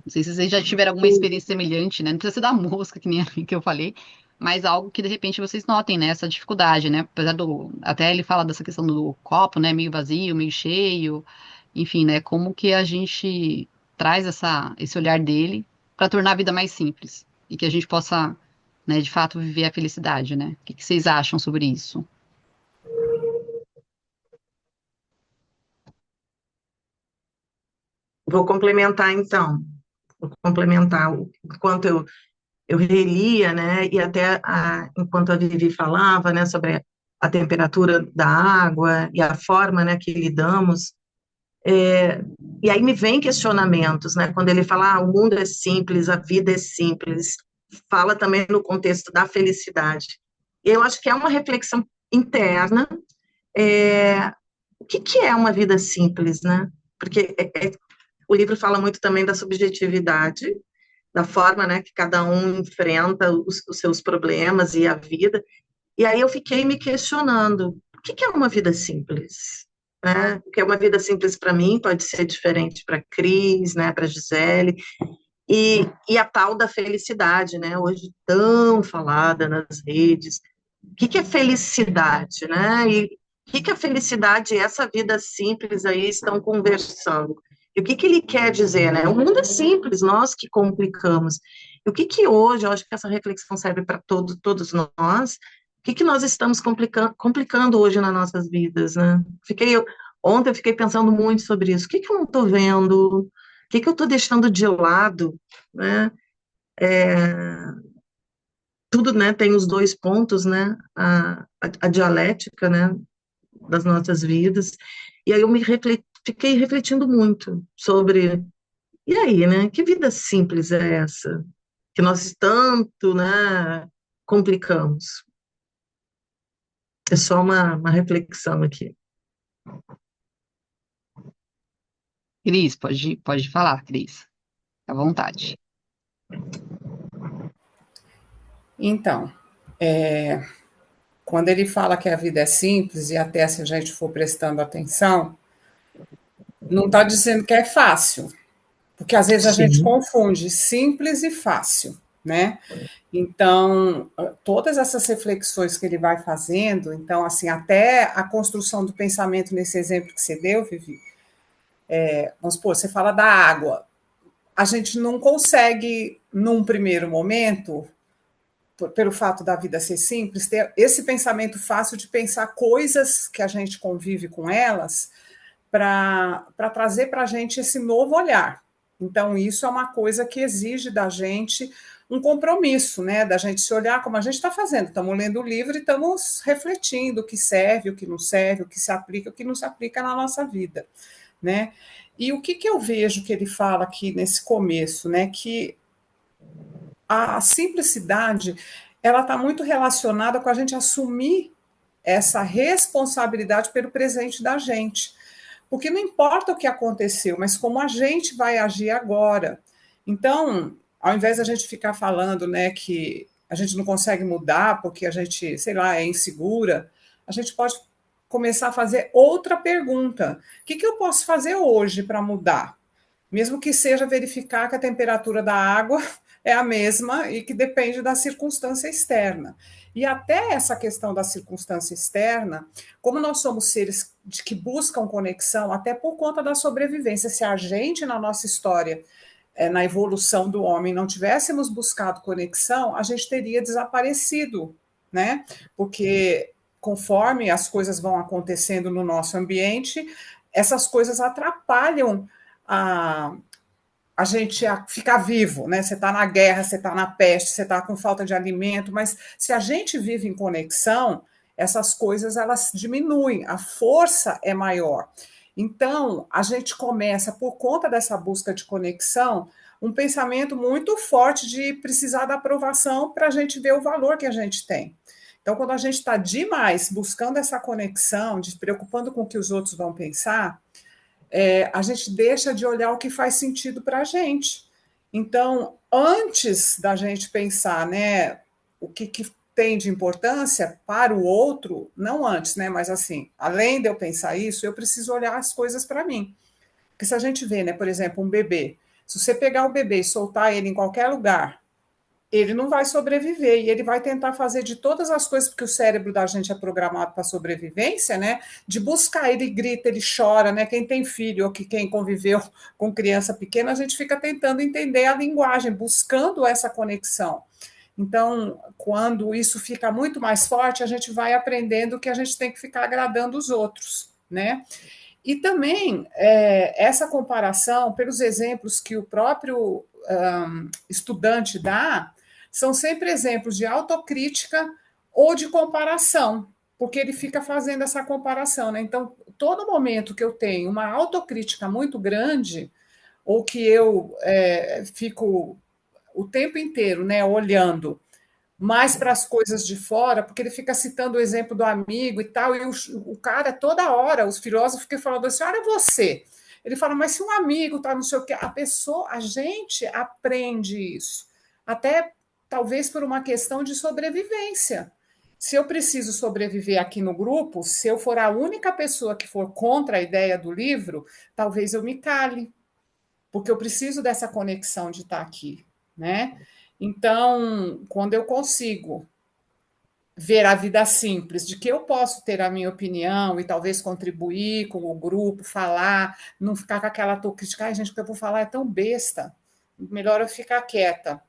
Não sei se vocês já tiveram alguma experiência semelhante, né? Não precisa ser da mosca, que nem a que eu falei, mas algo que de repente vocês notem, né? Essa dificuldade, né? Apesar do. Até ele fala dessa questão do copo, né? Meio vazio, meio cheio. Enfim, né? Como que a gente traz esse olhar dele para tornar a vida mais simples e que a gente possa, né, de fato, viver a felicidade, né? O que que vocês acham sobre isso? Vou complementar, então. Vou complementar. Enquanto eu relia, né, e até enquanto a Vivi falava, né, sobre a temperatura da água e a forma, né, que lidamos, e aí me vem questionamentos, né, quando ele fala, o mundo é simples, a vida é simples, fala também no contexto da felicidade. E eu acho que é uma reflexão interna, o que que é uma vida simples, né? Porque o livro fala muito também da subjetividade, da forma, né, que cada um enfrenta os seus problemas e a vida. E aí eu fiquei me questionando, o que que é uma vida simples? Né? O que é uma vida simples para mim pode ser diferente para Cris, né, para Gisele, e a tal da felicidade, né, hoje tão falada nas redes. O que que é felicidade, né? E o que que a felicidade e essa vida simples aí estão conversando? E o que que ele quer dizer, né? O mundo é simples, nós que complicamos. E o que que hoje, eu acho que essa reflexão serve para todos nós, o que que nós estamos complicando hoje nas nossas vidas, né? Ontem eu fiquei pensando muito sobre isso. O que que eu não estou vendo? O que que eu estou deixando de lado, né? Tudo, né, tem os dois pontos, né, a dialética, né, das nossas vidas, e aí eu fiquei refletindo muito sobre, e aí, né, que vida simples é essa, que nós tanto, né, complicamos? É só uma reflexão aqui. Cris, pode falar, Cris. À vontade. Então, quando ele fala que a vida é simples, e até se a gente for prestando atenção, não está dizendo que é fácil, porque às vezes a gente Sim, confunde simples e fácil, né? Então, todas essas reflexões que ele vai fazendo, então, assim, até a construção do pensamento nesse exemplo que você deu, Vivi, vamos supor, você fala da água, a gente não consegue, num primeiro momento, pelo fato da vida ser simples, ter esse pensamento fácil de pensar coisas que a gente convive com elas para trazer para a gente esse novo olhar. Então, isso é uma coisa que exige da gente um compromisso, né? Da gente se olhar como a gente está fazendo. Estamos lendo o livro e estamos refletindo o que serve, o que não serve, o que se aplica, o que não se aplica na nossa vida, né? E o que, que eu vejo que ele fala aqui nesse começo, né? Que a simplicidade ela está muito relacionada com a gente assumir essa responsabilidade pelo presente da gente. Porque não importa o que aconteceu, mas como a gente vai agir agora. Então, ao invés da gente ficar falando, né, que a gente não consegue mudar porque a gente, sei lá, é insegura, a gente pode começar a fazer outra pergunta. O que eu posso fazer hoje para mudar? Mesmo que seja verificar que a temperatura da água é a mesma e que depende da circunstância externa. E até essa questão da circunstância externa, como nós somos seres que buscam conexão, até por conta da sobrevivência, se a gente, na nossa história, na evolução do homem, não tivéssemos buscado conexão, a gente teria desaparecido, né? Porque conforme as coisas vão acontecendo no nosso ambiente, essas coisas atrapalham a, a gente ficar vivo, né? Você está na guerra, você está na peste, você está com falta de alimento, mas se a gente vive em conexão, essas coisas elas diminuem, a força é maior. Então, a gente começa, por conta dessa busca de conexão, um pensamento muito forte de precisar da aprovação para a gente ver o valor que a gente tem. Então, quando a gente está demais buscando essa conexão, de se preocupando com o que os outros vão pensar, a gente deixa de olhar o que faz sentido para a gente. Então, antes da gente pensar, né, o que tem de importância para o outro, não antes, né, mas assim, além de eu pensar isso, eu preciso olhar as coisas para mim. Porque se a gente vê, né, por exemplo, um bebê, se você pegar o bebê e soltar ele em qualquer lugar, ele não vai sobreviver e ele vai tentar fazer de todas as coisas, porque o cérebro da gente é programado para sobrevivência, né? De buscar, ele grita, ele chora, né? Quem tem filho ou quem conviveu com criança pequena, a gente fica tentando entender a linguagem, buscando essa conexão. Então, quando isso fica muito mais forte, a gente vai aprendendo que a gente tem que ficar agradando os outros, né? E também essa comparação, pelos exemplos que o próprio estudante dá, são sempre exemplos de autocrítica ou de comparação, porque ele fica fazendo essa comparação, né? Então, todo momento que eu tenho uma autocrítica muito grande, ou que eu fico o tempo inteiro, né, olhando mais para as coisas de fora, porque ele fica citando o exemplo do amigo e tal, e o cara, toda hora, os filósofos ficam falando assim, olha você. Ele fala, mas se um amigo tá não sei o quê, a pessoa, a gente aprende isso. Até talvez por uma questão de sobrevivência. Se eu preciso sobreviver aqui no grupo, se eu for a única pessoa que for contra a ideia do livro, talvez eu me cale, porque eu preciso dessa conexão de estar aqui, né? Então, quando eu consigo ver a vida simples, de que eu posso ter a minha opinião e talvez contribuir com o grupo, falar, não ficar com aquela autocrítica, ai, gente, o que eu vou falar é tão besta, melhor eu ficar quieta,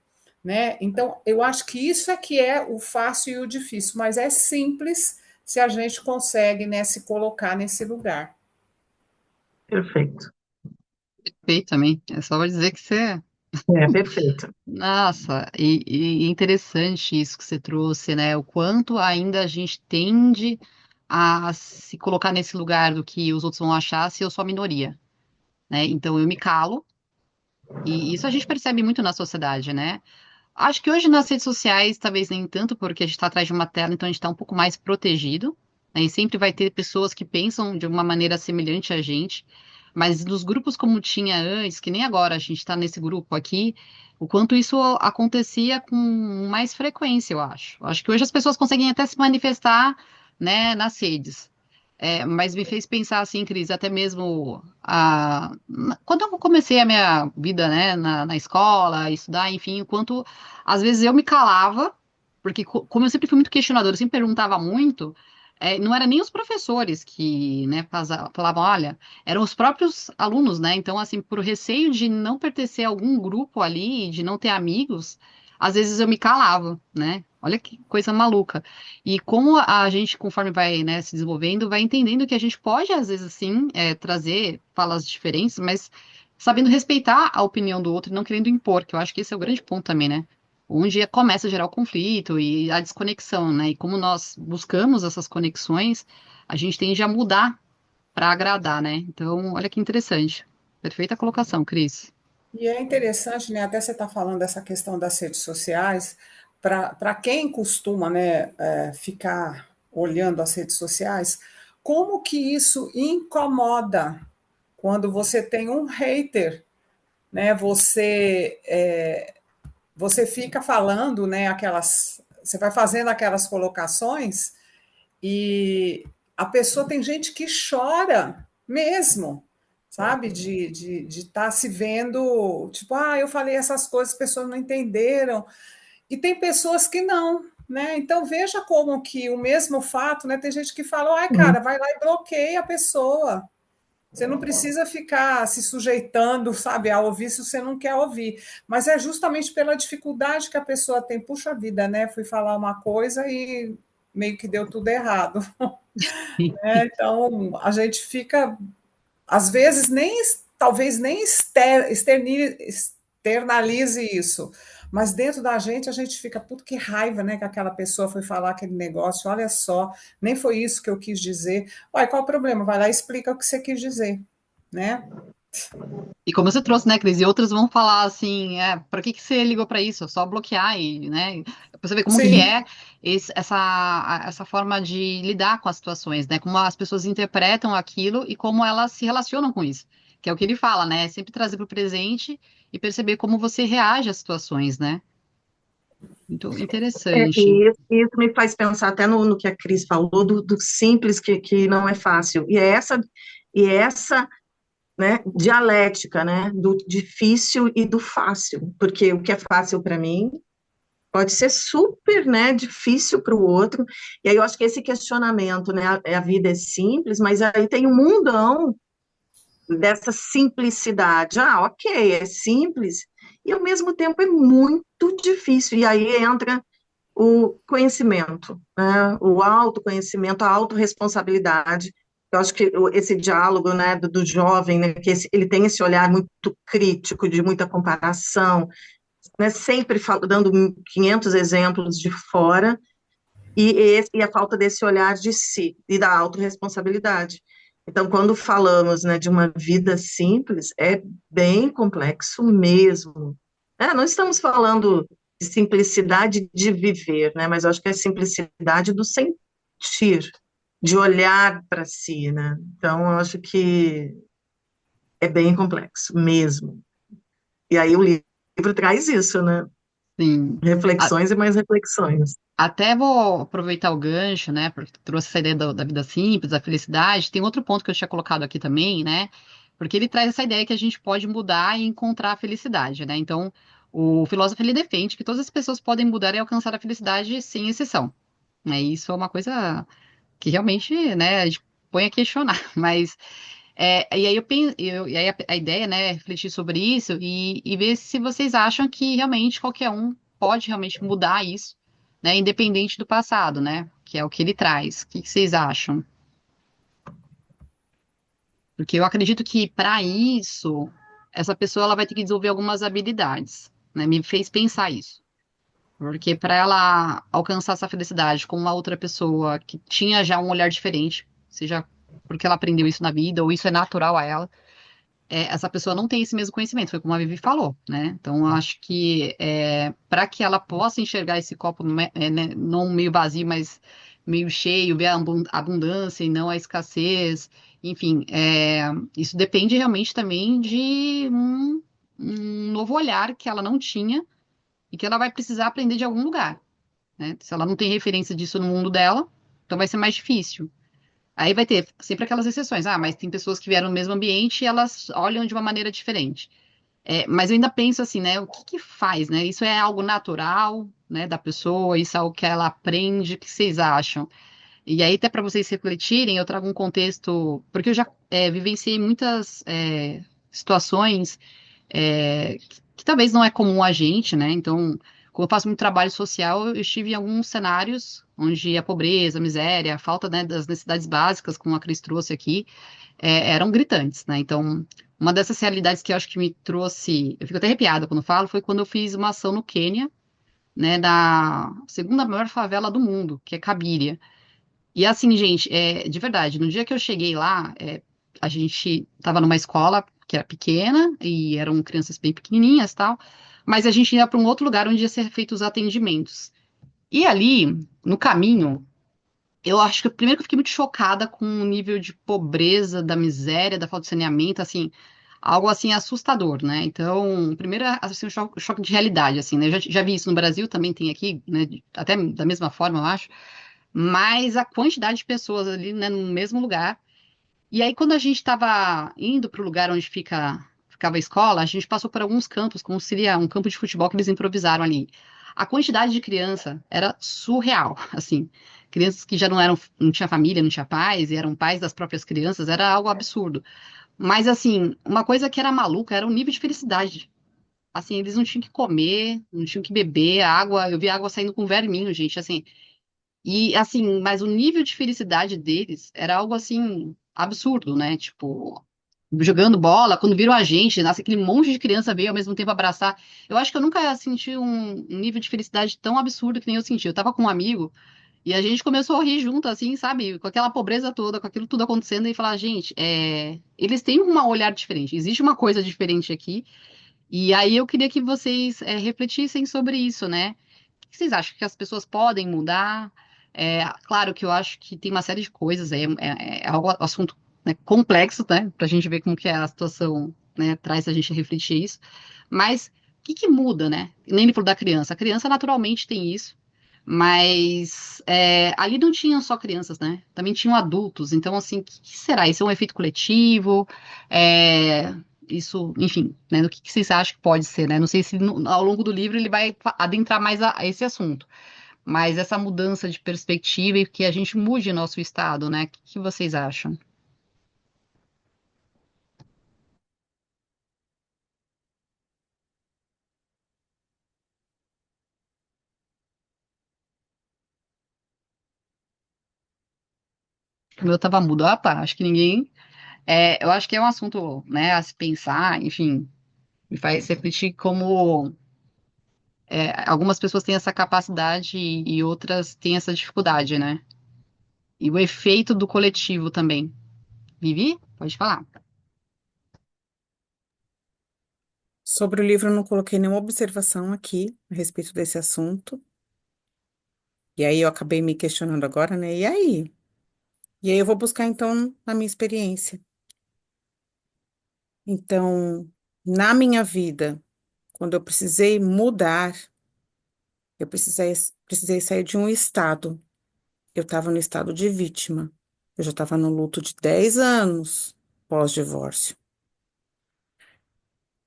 né? Então, eu acho que isso é que é o fácil e o difícil, mas é simples se a gente consegue, né, se colocar nesse lugar. Perfeito. Perfeito também. É só dizer que você. Perfeito. Nossa, e interessante isso que você trouxe, né? O quanto ainda a gente tende a se colocar nesse lugar do que os outros vão achar se eu sou a minoria, né? Então eu me calo, e isso a gente percebe muito na sociedade, né? Acho que hoje nas redes sociais, talvez nem tanto, porque a gente está atrás de uma tela, então a gente está um pouco mais protegido, né? E sempre vai ter pessoas que pensam de uma maneira semelhante a gente, mas nos grupos como tinha antes, que nem agora a gente está nesse grupo aqui, o quanto isso acontecia com mais frequência, eu acho. Acho que hoje as pessoas conseguem até se manifestar, né, nas redes. Mas me fez pensar assim, Cris, até mesmo quando eu comecei a minha vida, né, na escola, estudar, enfim, o quanto às vezes eu me calava, porque como eu sempre fui muito questionadora, eu sempre perguntava muito, não era nem os professores que, né, falavam, olha, eram os próprios alunos, né? Então, assim, por receio de não pertencer a algum grupo ali, de não ter amigos, às vezes eu me calava, né? Olha que coisa maluca. E como a gente, conforme vai, né, se desenvolvendo, vai entendendo que a gente pode, às vezes, assim, trazer falas diferentes, mas sabendo respeitar a opinião do outro e não querendo impor, que eu acho que esse é o grande ponto também, né? Onde começa a gerar o conflito e a desconexão, né? E como nós buscamos essas conexões, a gente tende a mudar para agradar, né? Então, olha que interessante. Perfeita colocação, Cris. E é interessante, né? Até você está falando dessa questão das redes sociais, para quem costuma, né, ficar olhando as redes sociais, como que isso incomoda quando você tem um hater, né? Você fica falando, né? Você vai fazendo aquelas colocações e a pessoa tem gente que chora mesmo, sabe? De estar se vendo, tipo, eu falei essas coisas, as pessoas não entenderam. E tem pessoas que não, né? Então veja como que o mesmo fato, né? Tem gente que fala, ai, cara, vai lá e bloqueia a pessoa. Você não precisa ficar se sujeitando, sabe, a ouvir se você não quer ouvir. Mas é justamente pela dificuldade que a pessoa tem. Puxa vida, né? Fui falar uma coisa e meio que deu tudo errado. Então, a gente fica, às vezes, talvez nem externalize isso, mas dentro da gente a gente fica, puto, que raiva, né, que aquela pessoa foi falar aquele negócio, olha só, nem foi isso que eu quis dizer. Uai, qual o problema? Vai lá e explica o que você quis dizer, né? E como você trouxe, né, Cris? E outras vão falar assim, para que você ligou para isso? É só bloquear e, né? Pra você ver como que Sim, é essa forma de lidar com as situações, né? Como as pessoas interpretam aquilo e como elas se relacionam com isso. Que é o que ele fala, né? Sempre trazer para o presente e perceber como você reage às situações, né? Muito interessante. E isso me faz pensar até no que a Cris falou, do simples que não é fácil. E essa, né, dialética, né, do difícil e do fácil, porque o que é fácil para mim pode ser super, né, difícil para o outro. E aí eu acho que esse questionamento, né, a vida é simples, mas aí tem um mundão dessa simplicidade. Ah, ok, é simples, e ao mesmo tempo é muito difícil. E aí entra o conhecimento, né? O autoconhecimento, a autorresponsabilidade. Eu acho que esse diálogo, né, do jovem, né, ele tem esse olhar muito crítico, de muita comparação, né, sempre dando 500 exemplos de fora, e a falta desse olhar de si e da autorresponsabilidade. Então, quando falamos, né, de uma vida simples, é bem complexo mesmo. Não estamos falando de simplicidade de viver, né, mas eu acho que é simplicidade do sentir, de olhar para si, né? Então, eu acho que é bem complexo mesmo. E aí o livro traz isso, né? Sim. Reflexões e mais reflexões. Até vou aproveitar o gancho, né? Porque trouxe essa ideia da vida simples, da felicidade. Tem outro ponto que eu tinha colocado aqui também, né? Porque ele traz essa ideia que a gente pode mudar e encontrar a felicidade, né? Então, o filósofo ele defende que todas as pessoas podem mudar e alcançar a felicidade sem exceção, né? E isso é uma coisa que realmente, né, a gente põe a questionar. Mas e aí e aí a ideia, né, é refletir sobre isso e ver se vocês acham que realmente qualquer um pode realmente mudar isso, né, independente do passado, né, que é o que ele traz. O que que vocês acham? Porque eu acredito que para isso essa pessoa ela vai ter que desenvolver algumas habilidades, né? Me fez pensar isso. Porque para ela alcançar essa felicidade com uma outra pessoa que tinha já um olhar diferente, seja porque ela aprendeu isso na vida ou isso é natural a ela, essa pessoa não tem esse mesmo conhecimento, foi como a Vivi falou, né? Então, eu acho que para que ela possa enxergar esse copo, né, não meio vazio, mas meio cheio, ver a abundância e não a escassez, enfim, isso depende realmente também de um novo olhar que ela não tinha e que ela vai precisar aprender de algum lugar, né? Se ela não tem referência disso no mundo dela, então vai ser mais difícil. Aí vai ter sempre aquelas exceções. Ah, mas tem pessoas que vieram no mesmo ambiente e elas olham de uma maneira diferente. Mas eu ainda penso assim, né? O que que faz, né? Isso é algo natural, né, da pessoa, isso é algo que ela aprende, o que vocês acham? E aí, até para vocês refletirem, eu trago um contexto, porque eu já vivenciei muitas situações que talvez não é comum a gente, né? Então, como eu faço muito trabalho social, eu estive em alguns cenários onde a pobreza, a miséria, a falta, né, das necessidades básicas, como a Cris trouxe aqui, eram gritantes, né? Então, uma dessas realidades que eu acho que me trouxe, eu fico até arrepiada quando falo, foi quando eu fiz uma ação no Quênia, né, da segunda maior favela do mundo, que é Cabiria. E assim, gente, de verdade, no dia que eu cheguei lá, a gente estava numa escola que era pequena e eram crianças bem pequenininhas, tal, mas a gente ia para um outro lugar onde ia ser feitos os atendimentos. E ali, no caminho, eu acho que primeiro que eu fiquei muito chocada com o nível de pobreza, da miséria, da falta de saneamento, assim, algo assim assustador, né? Então, primeiro, assim, um choque de realidade, assim, né? Eu já vi isso no Brasil, também tem aqui, né? Até da mesma forma, eu acho, mas a quantidade de pessoas ali, né, no mesmo lugar. E aí, quando a gente estava indo para o lugar onde ficava a escola, a gente passou por alguns campos, como seria um campo de futebol que eles improvisaram ali. A quantidade de criança era surreal, assim. Crianças que já não tinha família, não tinha pais, e eram pais das próprias crianças, era algo absurdo. Mas, assim, uma coisa que era maluca era o nível de felicidade. Assim, eles não tinham que comer, não tinham que beber, a água, eu vi água saindo com verminho, gente, assim. E assim, mas o nível de felicidade deles era algo assim absurdo, né? Tipo, jogando bola, quando viram a gente, nasce aquele monte de criança veio ao mesmo tempo abraçar. Eu acho que eu nunca senti um nível de felicidade tão absurdo que nem eu senti. Eu tava com um amigo E a gente começou a rir junto, assim, sabe? Com aquela pobreza toda, com aquilo tudo acontecendo, e falar, gente, eles têm um olhar diferente, existe uma coisa diferente aqui. E aí eu queria que vocês refletissem sobre isso, né? O que vocês acham que as pessoas podem mudar? Claro que eu acho que tem uma série de coisas, é algo, assunto, né, complexo, né? Pra gente ver como que é a situação, né? Traz a gente a refletir isso. Mas o que que muda, né? Nem ele falou da criança. A criança naturalmente tem isso. Mas ali não tinham só crianças, né? Também tinham adultos. Então, assim, o que, que será? Isso é um efeito coletivo? É, isso, enfim, né? O que, que vocês acham que pode ser, né? Não sei se ao longo do livro ele vai adentrar mais a esse assunto, mas essa mudança de perspectiva e que a gente mude nosso estado, né? O que, que vocês acham? O meu tava mudo. Ah, tá. Acho que ninguém. Eu acho que é um assunto, né, a se pensar, enfim, me faz refletir como algumas pessoas têm essa capacidade e outras têm essa dificuldade, né? E o efeito do coletivo também. Vivi? Pode falar. Sobre o livro, eu não coloquei nenhuma observação aqui a respeito desse assunto. E aí eu acabei me questionando agora, né? E aí? E aí eu vou buscar, então, a minha experiência. Então, na minha vida, quando eu precisei mudar, eu precisei sair de um estado. Eu estava no estado de vítima. Eu já estava no luto de 10 anos pós-divórcio.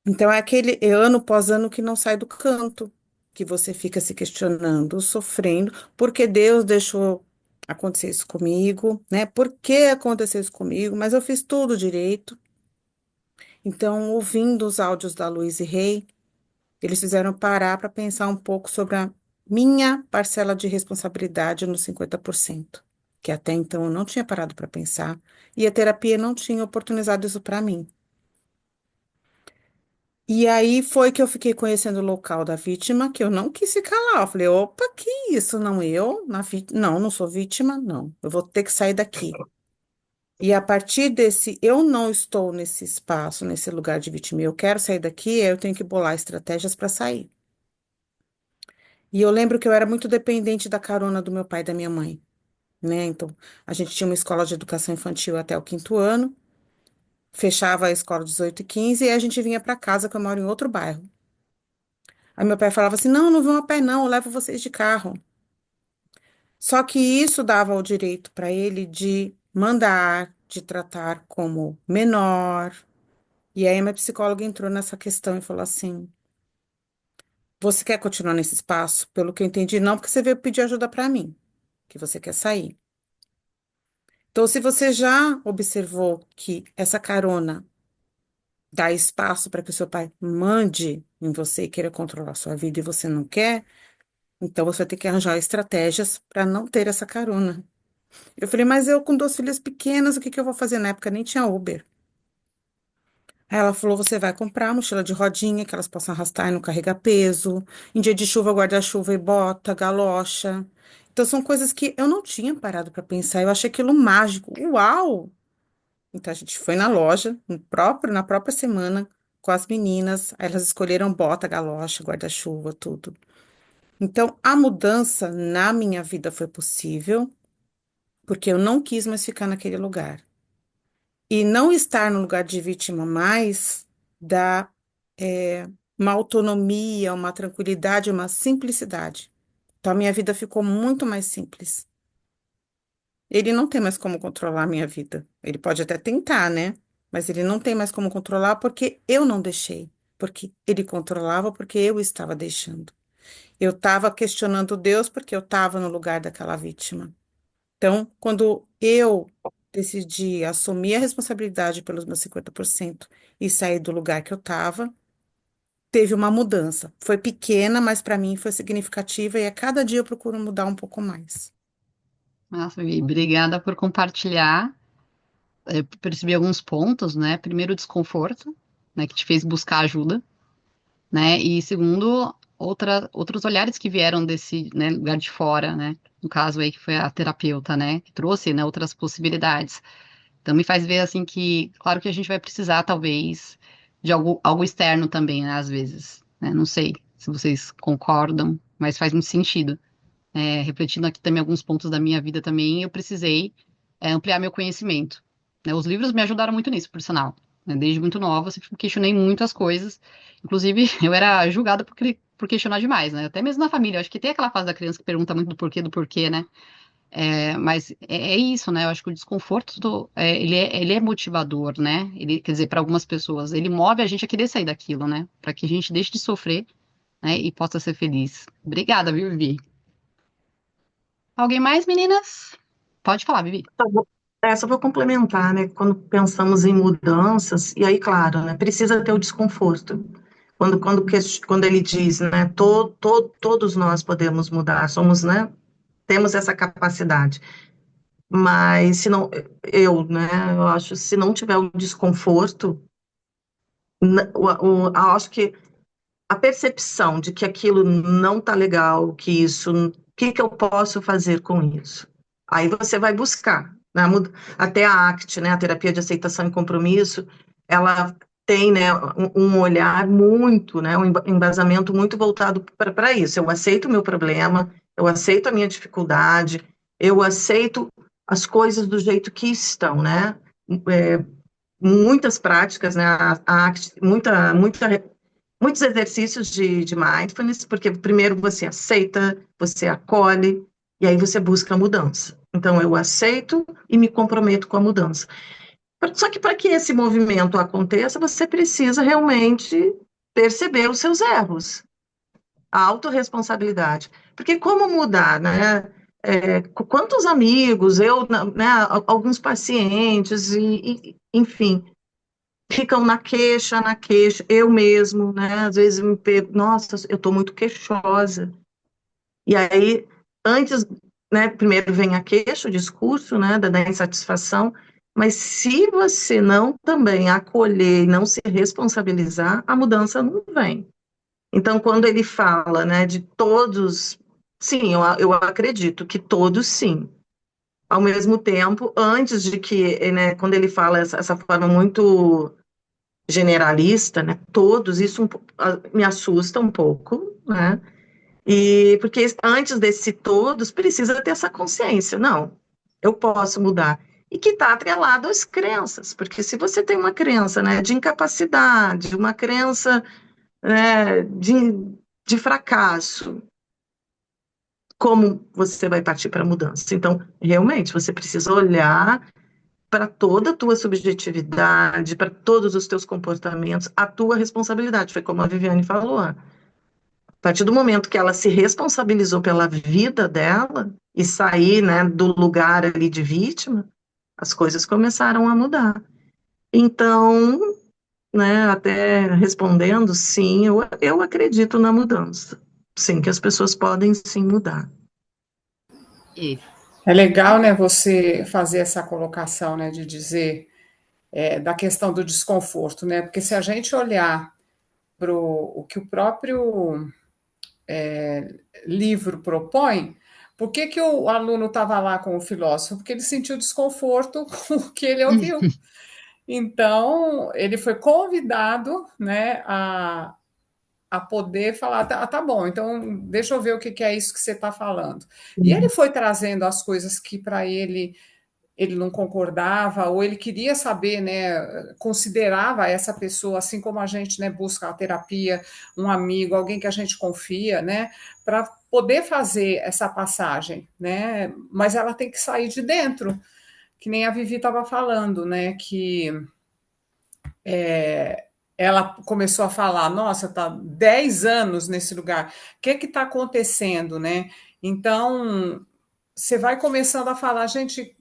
Então, é aquele ano pós ano que não sai do canto, que você fica se questionando, sofrendo, por que Deus deixou acontecer isso comigo, né? Por que aconteceu isso comigo? Mas eu fiz tudo direito. Então, ouvindo os áudios da Luiz e Rei, eles fizeram parar para pensar um pouco sobre a minha parcela de responsabilidade nos 50%, que até então eu não tinha parado para pensar, e a terapia não tinha oportunizado isso para mim. E aí foi que eu fiquei conhecendo o local da vítima, que eu não quis ficar lá. Eu falei, opa, que isso? Não, não, não sou vítima, não. Eu vou ter que sair daqui. E a partir desse, eu não estou nesse espaço, nesse lugar de vítima, eu quero sair daqui, eu tenho que bolar estratégias para sair. E eu lembro que eu era muito dependente da carona do meu pai e da minha mãe, né? Então, a gente tinha uma escola de educação infantil até o quinto ano, fechava a escola às 18h15 e a gente vinha para casa, que eu moro em outro bairro. Aí meu pai falava assim: não, não vão a pé, não, eu levo vocês de carro. Só que isso dava o direito para ele de mandar, de tratar como menor. E aí minha psicóloga entrou nessa questão e falou assim: você quer continuar nesse espaço? Pelo que eu entendi, não, porque você veio pedir ajuda para mim, que você quer sair. Então, se você já observou que essa carona dá espaço para que o seu pai mande em você e queira controlar a sua vida e você não quer, então você vai ter que arranjar estratégias para não ter essa carona. Eu falei, mas eu com duas filhas pequenas, o que que eu vou fazer? Na época nem tinha Uber. Aí ela falou, você vai comprar mochila de rodinha, que elas possam arrastar e não carregar peso. Em dia de chuva, guarda-chuva e bota, galocha. Então, são coisas que eu não tinha parado para pensar. Eu achei aquilo mágico. Uau! Então, a gente foi na loja, na própria semana, com as meninas. Aí elas escolheram bota, galocha, guarda-chuva, tudo. Então, a mudança na minha vida foi possível, porque eu não quis mais ficar naquele lugar. E não estar no lugar de vítima mais dá uma autonomia, uma tranquilidade, uma simplicidade. Então, a minha vida ficou muito mais simples. Ele não tem mais como controlar a minha vida. Ele pode até tentar, né? Mas ele não tem mais como controlar porque eu não deixei. Porque ele controlava porque eu estava deixando. Eu estava questionando Deus porque eu estava no lugar daquela vítima. Então, quando eu decidi assumir a responsabilidade pelos meus 50% e sair do lugar que eu estava, teve uma mudança. Foi pequena, mas para mim foi significativa e a cada dia eu procuro mudar um pouco mais. Nossa, Vivi, obrigada por compartilhar. Eu percebi alguns pontos, né? Primeiro, o desconforto, né? Que te fez buscar ajuda, né? E segundo, outros olhares que vieram desse, né, lugar de fora, né? No caso aí que foi a terapeuta, né? Que trouxe, né, outras possibilidades. Então me faz ver assim que, claro que a gente vai precisar, talvez, de algo externo também, né, às vezes. Né? Não sei se vocês concordam, mas faz muito sentido. Refletindo aqui também alguns pontos da minha vida também, eu precisei ampliar meu conhecimento. Né? Os livros me ajudaram muito nisso, por sinal. Né? Desde muito nova, eu sempre questionei muitas coisas. Inclusive, eu era julgada por questionar demais, né? Até mesmo na família. Eu acho que tem aquela fase da criança que pergunta muito do porquê, né? Mas é isso, né? Eu acho que o desconforto, ele é motivador, né? Ele, quer dizer, para algumas pessoas, ele move a gente a querer sair daquilo, né? Para que a gente deixe de sofrer, né? E possa ser feliz. Obrigada, viu, Vivi? Alguém mais, meninas? Pode falar, Vivi. Só vou complementar, né? Quando pensamos em mudanças, e aí, claro, né? Precisa ter o desconforto. Quando ele diz, né? Todos nós podemos mudar, somos, né? Temos essa capacidade. Mas se não, né? Eu acho, se não tiver o desconforto, eu acho que a percepção de que aquilo não tá legal, o que que eu posso fazer com isso? Aí você vai buscar, né? Até a ACT, né, a terapia de aceitação e compromisso, ela tem, né, um olhar muito, né, um embasamento muito voltado para isso. Eu aceito o meu problema, eu aceito a minha dificuldade, eu aceito as coisas do jeito que estão, né? É, muitas práticas, né, a ACT, muitos exercícios de mindfulness, porque primeiro você aceita, você acolhe, e aí você busca a mudança. Então, eu aceito e me comprometo com a mudança. Só que para que esse movimento aconteça, você precisa realmente perceber os seus erros, a autorresponsabilidade. Porque como mudar, né? Quantos amigos, né, alguns pacientes, enfim, ficam na queixa, eu mesmo, né? Às vezes me pego, nossa, eu estou muito queixosa. E aí, antes, né, primeiro vem a queixa, o discurso, né, da insatisfação, mas se você não também acolher e não se responsabilizar, a mudança não vem. Então, quando ele fala, né, de todos, sim, eu acredito que todos sim. Ao mesmo tempo, antes de que, né, quando ele fala essa forma muito generalista, né? Todos, me assusta um pouco, né? E porque antes desse todos, precisa ter essa consciência. Não, eu posso mudar. E que está atrelado às crenças, porque se você tem uma crença, né, de incapacidade, uma crença, né, de fracasso, como você vai partir para a mudança? Então, realmente, você precisa olhar para toda a tua subjetividade, para todos os teus comportamentos, a tua responsabilidade. Foi como a Viviane falou. A partir do momento que ela se responsabilizou pela vida dela e sair, né, do lugar ali de vítima, as coisas começaram a mudar. Então, né, até respondendo, sim, eu acredito na mudança. Sim, que as pessoas podem sim mudar. E, É legal, né, você fazer essa colocação, né, de dizer da questão do desconforto, né, porque se a gente olhar para o que o próprio livro propõe, por que que o aluno estava lá com o filósofo? Porque ele sentiu desconforto com o que ele ouviu. Então, ele foi convidado, né, a poder falar, tá bom, então deixa eu ver o que que é isso que você está falando. E ele foi trazendo as coisas que para ele não concordava, ou ele queria saber, né, considerava essa pessoa, assim como a gente, né, busca a terapia, um amigo, alguém que a gente confia, né, para poder fazer essa passagem, né, mas ela tem que sair de dentro, que nem a Vivi estava falando, né, que ela começou a falar, nossa, tá 10 anos nesse lugar, o que está acontecendo, né? Então, você vai começando a falar, gente,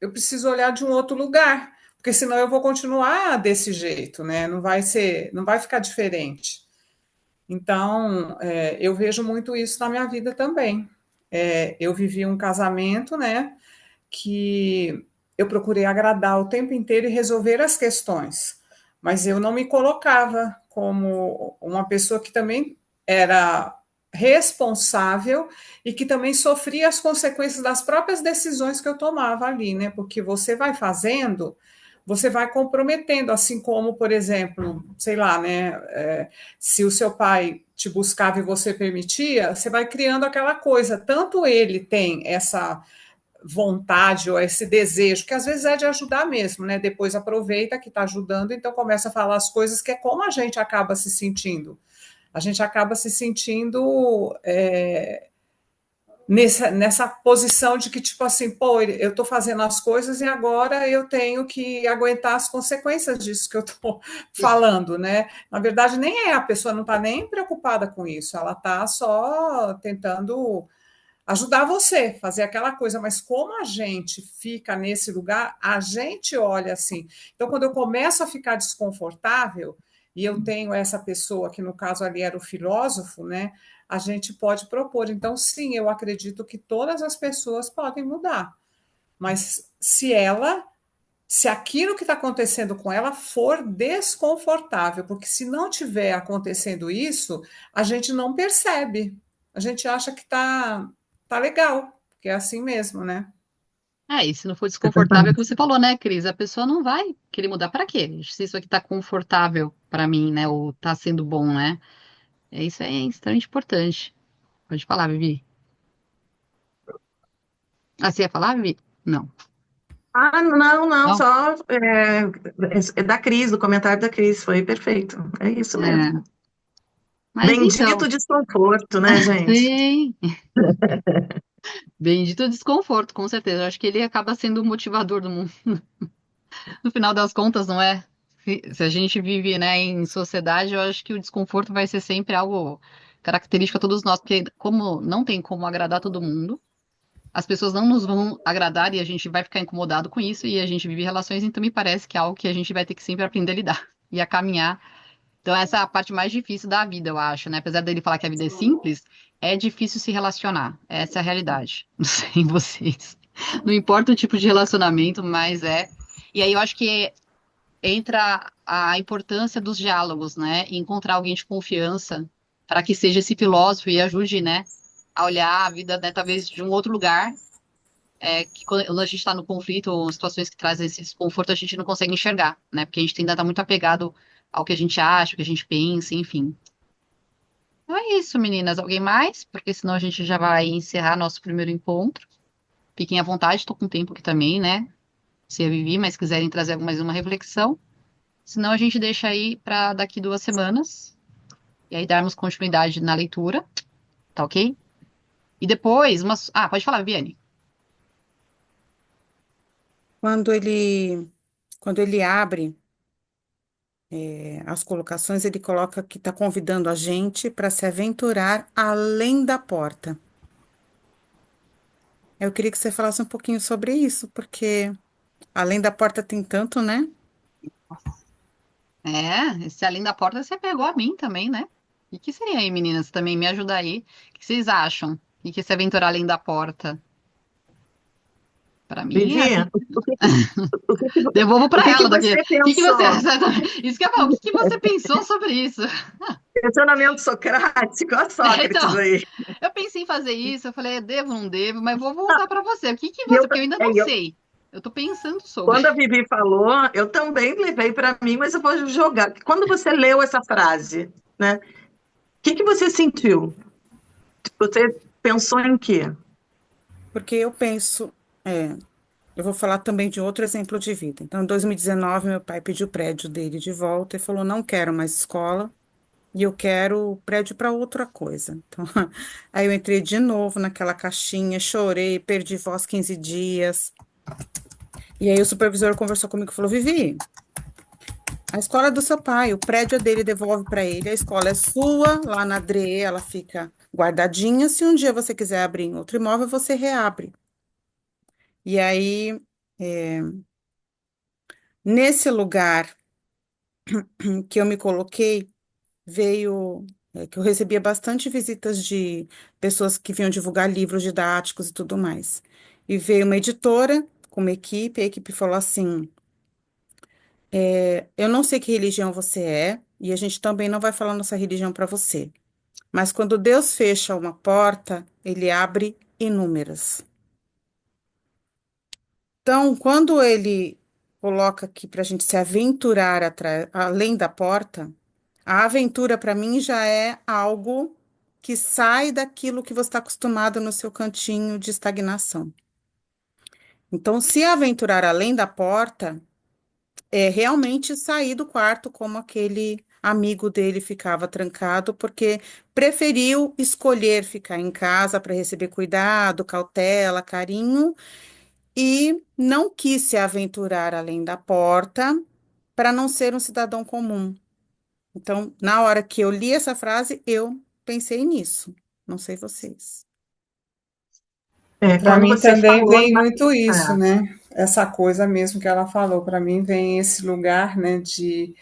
eu preciso olhar de um outro lugar, porque senão eu vou continuar desse jeito, né? Não vai ficar diferente. Então, eu vejo muito isso na minha vida também. Eu vivi um casamento, né? Que eu procurei agradar o tempo inteiro e resolver as questões, mas eu não me colocava como uma pessoa que também era responsável e que também sofria as consequências das próprias decisões que eu tomava ali, né? Porque você vai fazendo, você vai comprometendo, assim como, por exemplo, sei lá, né? Se o seu pai te buscava e você permitia, você vai criando aquela coisa. Tanto ele tem essa vontade ou esse desejo, que às vezes é de ajudar mesmo, né? Depois aproveita que está ajudando, então começa a falar as coisas que é como a gente acaba se sentindo. A gente acaba se sentindo nessa posição de que, tipo assim, pô, eu estou fazendo as coisas e agora eu tenho que aguentar as consequências disso que eu estou falando, né? Na verdade, nem é, a pessoa não está nem preocupada com isso, ela está só tentando ajudar você, fazer aquela coisa, mas como a gente fica nesse lugar, a gente olha assim. Então, quando eu começo a ficar desconfortável, e eu tenho essa pessoa, que no caso ali era o filósofo, né? A gente pode propor. Então, sim, eu acredito que todas as pessoas podem mudar, mas se aquilo que está acontecendo com ela for desconfortável, porque se não tiver acontecendo isso, a gente não percebe, a gente acha que tá legal, porque é assim mesmo, né? E se não for desconfortável, é o que você falou, né, Cris? A pessoa não vai querer mudar para quê? Se isso aqui tá confortável para mim, né, ou tá sendo bom, né? Isso é extremamente importante. Pode falar, Vivi. Ah, você ia falar, Vivi? Não. Ah, não, não, Não? só é da Cris, do comentário da Cris, foi perfeito. É isso É. mesmo. Mas Bendito então, desconforto, né, gente? sim. Bendito desconforto, com certeza. Eu acho que ele acaba sendo o motivador do mundo. No final das contas, não é? Se a gente vive, né, em sociedade, eu acho que o desconforto vai ser sempre algo característico a todos nós, porque como não tem como agradar todo mundo, as pessoas não nos vão agradar e a gente vai ficar incomodado com isso e a gente vive relações, então me parece que é algo que a gente vai ter que sempre aprender a lidar e a caminhar. Então essa é a parte mais difícil da vida, eu acho, né? Apesar dele falar que a vida é simples, é difícil se relacionar. Essa é a realidade. Não sei vocês. Não importa o tipo de relacionamento, mas é. E aí eu acho que entra a importância dos diálogos, né? E encontrar alguém de confiança para que seja esse filósofo e ajude, né, a olhar a vida, né, talvez de um outro lugar, que quando a gente está no conflito ou situações que trazem esse desconforto, a gente não consegue enxergar, né? Porque a gente ainda está muito apegado ao que a gente acha, o que a gente pensa, enfim. Então é isso, meninas. Alguém mais? Porque senão a gente já vai encerrar nosso primeiro encontro. Fiquem à vontade, estou com tempo aqui também, né? Se a Vivi, mas quiserem trazer mais uma reflexão. Senão a gente deixa aí para daqui 2 semanas. E aí darmos continuidade na leitura, tá ok? E depois, umas. Ah, pode falar, Viviane. Quando ele abre as colocações, ele coloca que está convidando a gente para se aventurar além da porta. Eu queria que você falasse um pouquinho sobre isso, porque além da porta tem tanto, né? Esse além da porta você pegou a mim também, né? E que seria aí, meninas? Também me ajuda aí. O que vocês acham? E que se aventurar além da porta? Para mim, Vivi, o que, devolvo o para que que ela daqui. você O que você. pensou? Isso que eu falo. O que você pensou sobre isso? Questionamento socrático, olha Sócrates Então, aí. eu pensei em fazer isso. Eu falei, devo, não devo, mas vou voltar para você. O que E você. Porque eu ainda não eu, sei. Eu tô pensando sobre. quando a Vivi falou, eu também levei para mim, mas eu vou jogar. Quando você leu essa frase, né? O que que você sentiu? Você pensou em quê? Porque eu penso, eu vou falar também de outro exemplo de vida. Então, em 2019, meu pai pediu o prédio dele de volta e falou: não quero mais escola e eu quero o prédio para outra coisa. Então, aí eu entrei de novo naquela caixinha, chorei, perdi voz 15 dias. E aí o supervisor conversou comigo e falou: Vivi, a escola é do seu pai, o prédio é dele, devolve para ele, a escola é sua, lá na DRE, ela fica guardadinha. Se um dia você quiser abrir em outro imóvel, você reabre. E aí, é, nesse lugar que eu me coloquei, veio, que eu recebia bastante visitas de pessoas que vinham divulgar livros didáticos e tudo mais. E veio uma editora com uma equipe, a equipe falou assim: eu não sei que religião você é, e a gente também não vai falar nossa religião para você. Mas quando Deus fecha uma porta, ele abre inúmeras. Então, quando ele coloca aqui para a gente se aventurar além da porta, a aventura para mim já é algo que sai daquilo que você está acostumado no seu cantinho de estagnação. Então, se aventurar além da porta, é realmente sair do quarto como aquele amigo dele ficava trancado, porque preferiu escolher ficar em casa para receber cuidado, cautela, carinho, e não quis se aventurar além da porta para não ser um cidadão comum. Então, na hora que eu li essa frase, eu pensei nisso. Não sei vocês. Para Quando mim você também falou, vem muito isso, é, né? Essa coisa mesmo que ela falou. Para mim vem esse lugar, né, de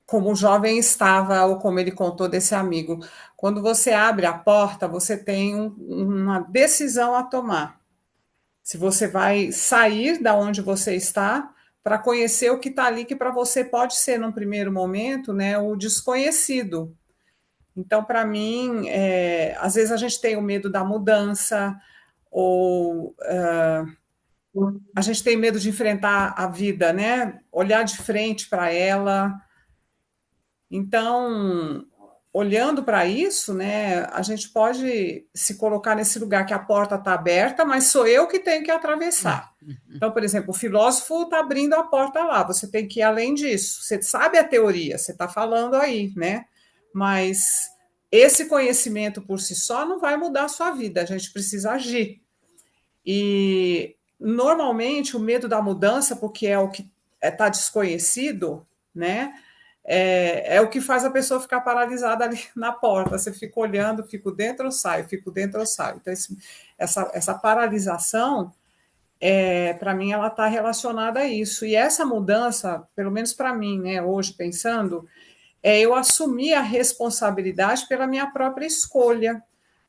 como o jovem estava, ou como ele contou desse amigo. Quando você abre a porta, você tem uma decisão a tomar. Se você vai sair da onde você está para conhecer o que está ali, que para você pode ser, num primeiro momento, né, o desconhecido. Então, para mim, às vezes a gente tem o medo da mudança, ou a gente tem medo de enfrentar a vida, né? Olhar de frente para ela. Então, olhando para isso, né, a gente pode se colocar nesse lugar que a porta está aberta, mas sou eu que tenho que atravessar. Então, por exemplo, o filósofo está abrindo a porta lá, você tem que ir além disso. Você sabe a teoria, você está falando aí, né? Mas esse conhecimento por si só não vai mudar a sua vida, a gente precisa agir. E normalmente o medo da mudança, porque é o que está desconhecido, né? É o que faz a pessoa ficar paralisada ali na porta. Você fica olhando, fico dentro ou saio, fico dentro ou saio. Então, essa paralisação, para mim, ela está relacionada a isso. E essa mudança, pelo menos para mim, né, hoje pensando, eu assumir a responsabilidade pela minha própria escolha,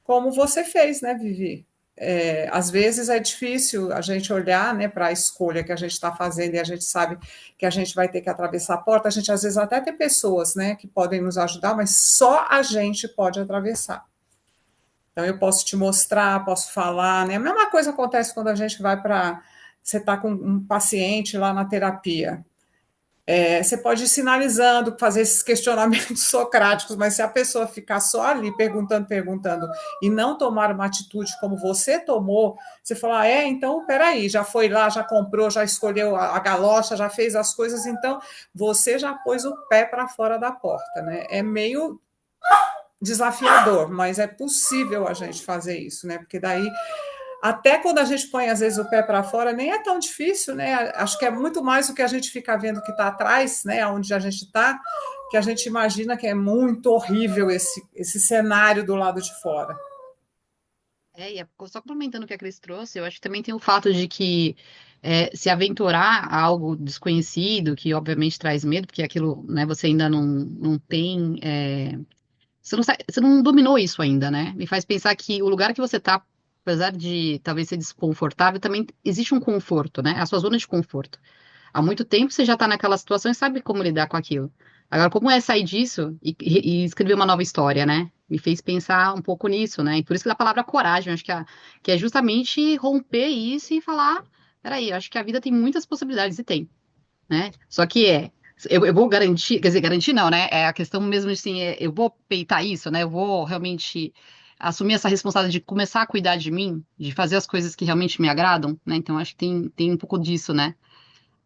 como você fez, né, Vivi? Às vezes é difícil a gente olhar, né, para a escolha que a gente está fazendo e a gente sabe que a gente vai ter que atravessar a porta. A gente às vezes até tem pessoas, né, que podem nos ajudar, mas só a gente pode atravessar. Então eu posso te mostrar, posso falar, né? A mesma coisa acontece quando a gente vai para você está com um paciente lá na terapia. Você pode ir sinalizando, fazer esses questionamentos socráticos, mas se a pessoa ficar só ali perguntando, perguntando e não tomar uma atitude como você tomou, você fala, então, peraí, já foi lá, já comprou, já escolheu a galocha, já fez as coisas, então você já pôs o pé para fora da porta, né? É meio desafiador, mas é possível a gente fazer isso, né? Porque daí até quando a gente põe, às vezes, o pé para fora, nem é tão difícil, né? Acho que é muito mais o que a gente fica vendo que está atrás, né? Onde a gente está, que a gente imagina que é muito horrível esse cenário do lado de fora. Só complementando o que a Cris trouxe, eu acho que também tem o fato de que se aventurar a algo desconhecido, que obviamente traz medo, porque aquilo, né, você ainda não tem. Você não dominou isso ainda, né? Me faz pensar que o lugar que você tá, apesar de talvez ser desconfortável, também existe um conforto, né? A sua zona de conforto. Há muito tempo você já tá naquela situação e sabe como lidar com aquilo. Agora, como é sair disso e escrever uma nova história, né? Me fez pensar um pouco nisso, né? E por isso que a palavra coragem, eu acho que é justamente romper isso e falar, peraí, eu acho que a vida tem muitas possibilidades e tem, né? Só que eu vou garantir, quer dizer, garantir não, né? É a questão mesmo assim, eu vou peitar isso, né? Eu vou realmente assumir essa responsabilidade de começar a cuidar de mim, de fazer as coisas que realmente me agradam, né? Então acho que tem um pouco disso, né?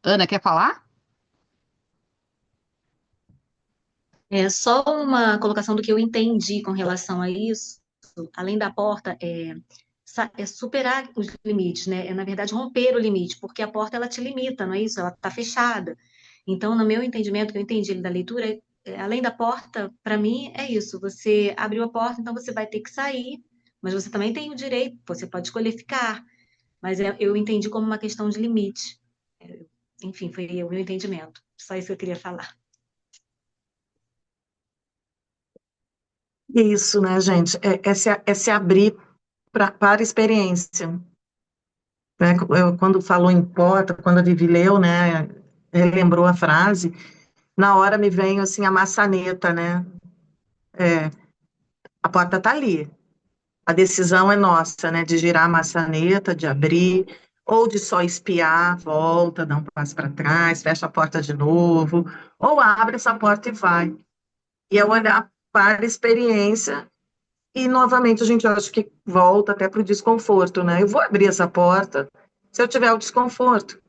Ana, quer falar? É só uma colocação do que eu entendi com relação a isso, além da porta, é superar os limites, né? É, na verdade, romper o limite, porque a porta ela te limita, não é isso? Ela está fechada. Então, no meu entendimento, que eu entendi da leitura, além da porta, para mim, é isso. Você abriu a porta, então você vai ter que sair, mas você também tem o direito, você pode escolher ficar. Mas eu entendi como uma questão de limite. Enfim, foi o meu entendimento. Só isso que eu queria falar. isso, né, gente? É se abrir para a experiência. Né? Quando falou em porta, quando a Vivi leu, né, lembrou a frase, na hora me vem assim a maçaneta, né? É, a porta tá ali. A decisão é nossa, né? De girar a maçaneta, de abrir, ou de só espiar, volta, dá um passo para trás, fecha a porta de novo, ou abre essa porta e vai. E é olhar para a experiência e, novamente, a gente acha que volta até para o desconforto, né? Eu vou abrir essa porta se eu tiver o desconforto.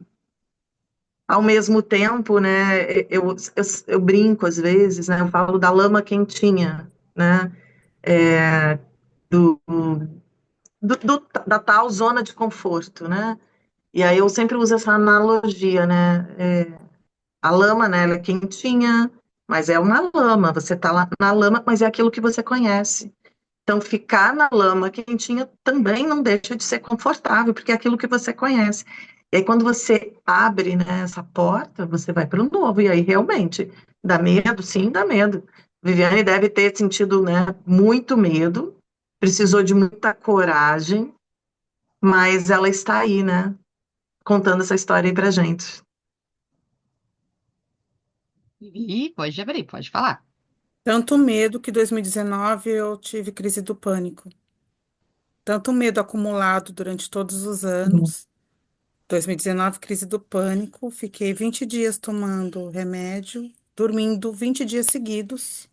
Ao mesmo tempo, né, eu brinco às vezes, né? Eu falo da lama quentinha, né? É, do, da tal zona de conforto, né? E aí eu sempre uso essa analogia, né? A lama, né, ela é quentinha, mas é uma lama, você tá lá na lama, mas é aquilo que você conhece. Então, ficar na lama quentinha também não deixa de ser confortável, porque é aquilo que você conhece. E aí, quando você abre, né, essa porta, você vai para o novo, e aí realmente dá medo, sim, dá medo. Viviane deve ter sentido, né, muito medo, precisou de muita coragem, mas ela está aí, né, contando essa história aí pra gente. E pode abrir, pode falar. Tanto medo que 2019 eu tive crise do pânico. Tanto medo acumulado durante todos os anos. 2019, crise do pânico. Fiquei 20 dias tomando remédio, dormindo 20 dias seguidos.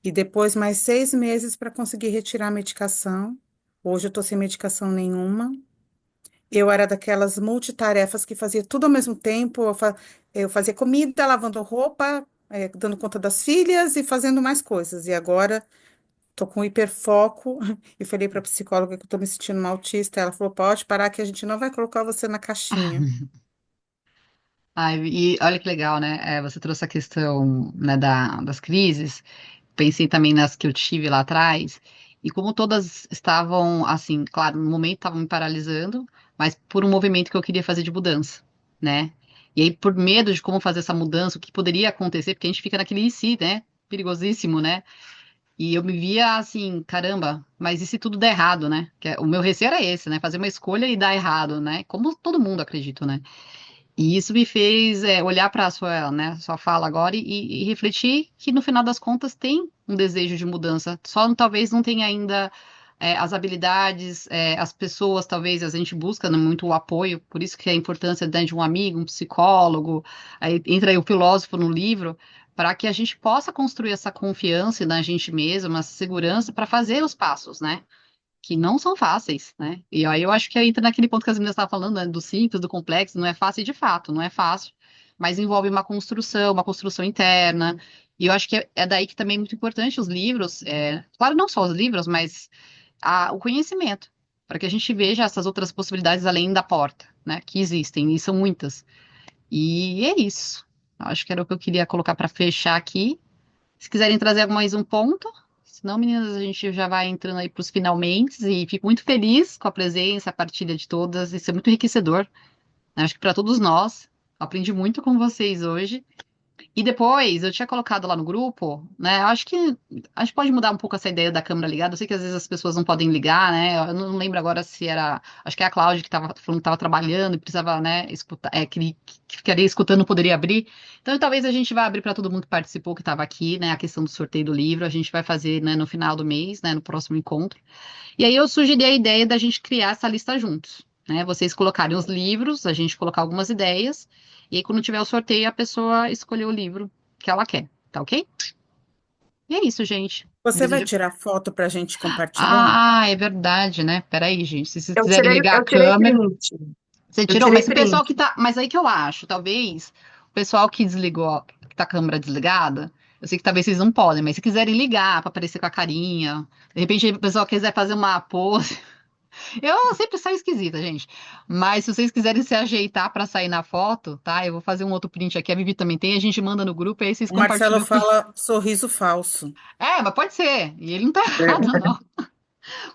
E depois mais 6 meses para conseguir retirar a medicação. Hoje eu tô sem medicação nenhuma. Eu era daquelas multitarefas que fazia tudo ao mesmo tempo. Eu fazia comida, lavando roupa, dando conta das filhas e fazendo mais coisas. E agora tô com hiperfoco e falei para a psicóloga que eu tô me sentindo uma autista. Ela falou: pode parar que a gente não vai colocar você na caixinha. Ai, e olha que legal, né? Você trouxe a questão, né, das crises. Pensei também nas que eu tive lá atrás. E como todas estavam, assim, claro, no momento estavam me paralisando, mas por um movimento que eu queria fazer de mudança, né? E aí, por medo de como fazer essa mudança, o que poderia acontecer, porque a gente fica naquele e se, né? Perigosíssimo, né? E eu me via assim, caramba, mas e se tudo der errado, né? O meu receio era esse, né? Fazer uma escolha e dar errado, né? Como todo mundo acredita, né? E isso me fez olhar para a sua, né, sua fala agora e refletir que no final das contas tem um desejo de mudança. Só talvez não tenha ainda as habilidades, as pessoas, talvez a gente busca, né, muito o apoio, por isso que a importância, né, de um amigo, um psicólogo, aí entra aí o filósofo no livro, para que a gente possa construir essa confiança na gente mesmo, essa segurança para fazer os passos, né? Que não são fáceis, né? E aí eu acho que entra naquele ponto que as meninas estavam falando, né, do simples, do complexo, não é fácil de fato, não é fácil, mas envolve uma construção interna, e eu acho que é daí que também é muito importante os livros, claro, não só os livros, mas o conhecimento, para que a gente veja essas outras possibilidades além da porta, né, que existem, e são muitas. E é isso. Acho que era o que eu queria colocar para fechar aqui. Se quiserem trazer mais um ponto, senão, meninas, a gente já vai entrando aí para os finalmente e fico muito feliz com a presença, a partilha de todas. Isso é muito enriquecedor, né? Acho que para todos nós. Aprendi muito com vocês hoje. E depois, eu tinha colocado lá no grupo, né? Acho que a gente pode mudar um pouco essa ideia da câmera ligada. Eu sei que às vezes as pessoas não podem ligar, né? Eu não lembro agora se era. Acho que é a Cláudia que estava falando que estava trabalhando e precisava, né, escutar, que ficaria escutando, não poderia abrir. Então, talvez a gente vá abrir para todo mundo que participou, que estava aqui, né? A questão do sorteio do livro. A gente vai fazer, né, no final do mês, né? No próximo encontro. E aí eu sugeri a ideia da gente criar essa lista juntos, né? Vocês colocarem os livros, a gente colocar algumas ideias, e aí quando tiver o sorteio, a pessoa escolher o livro que ela quer, tá ok? E é isso, gente. Você vai Desejo... tirar foto para a gente compartilhar? Ah, é verdade, né? Peraí, gente. Se vocês Eu quiserem tirei, ligar a eu tirei câmera. print. Você Eu tirou, tirei mas o pessoal print. que tá. Mas aí que eu acho, talvez, o pessoal que desligou, que tá com a câmera desligada, eu sei que talvez vocês não podem, mas se quiserem ligar para aparecer com a carinha, de repente o pessoal quiser fazer uma pose. Eu sempre saio esquisita, gente. Mas se vocês quiserem se ajeitar para sair na foto, tá? Eu vou fazer um outro print aqui. A Vivi também tem. A gente manda no grupo e aí vocês O Marcelo compartilham tudo. fala sorriso falso. Mas pode ser. E ele não tá errado, não.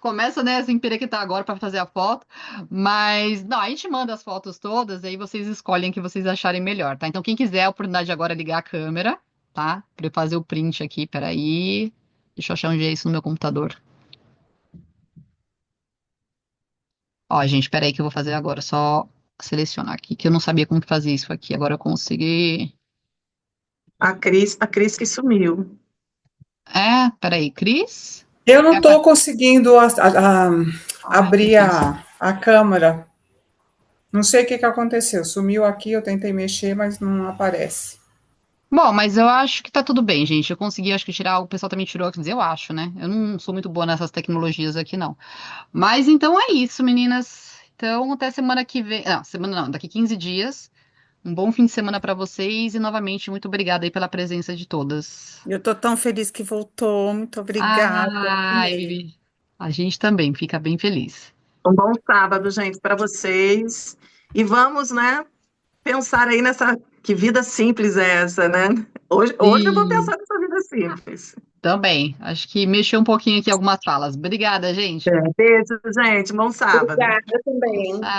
Começa, né, assim, perequetar agora para fazer a foto. Mas, não, a gente manda as fotos todas, aí vocês escolhem o que vocês acharem melhor, tá? Então, quem quiser a oportunidade agora é ligar a câmera, tá? Para eu fazer o print aqui, peraí. Deixa eu achar onde é isso no meu computador. Ó, gente, peraí que eu vou fazer agora. Só selecionar aqui, que eu não sabia como que fazia isso aqui. Agora eu consegui. A Cris que sumiu. Peraí, Cris? Eu não estou conseguindo abrir Ai, a câmera. Não sei o que aconteceu. Sumiu aqui, eu tentei mexer, mas não aparece. Bom, mas eu acho que tá tudo bem, gente. Eu consegui, acho que tirar, o pessoal também tirou, quer dizer, eu acho, né? Eu não sou muito boa nessas tecnologias aqui, não. Mas então é isso, meninas. Então, até semana que vem. Não, semana não, daqui 15 dias. Um bom fim de semana para vocês e novamente muito obrigada aí pela presença de todas. Eu tô tão feliz que voltou. Muito obrigada. Ai, Amei. Vivi. A gente também fica bem feliz. Um bom sábado, gente, para vocês. E vamos, né, pensar aí nessa. Que vida simples é essa, né? Hoje eu vou Sim, pensar nessa vida simples. também. Acho que mexeu um pouquinho aqui algumas falas. Obrigada, gente. Beijo, gente. Bom sábado. Obrigada também. Tchau.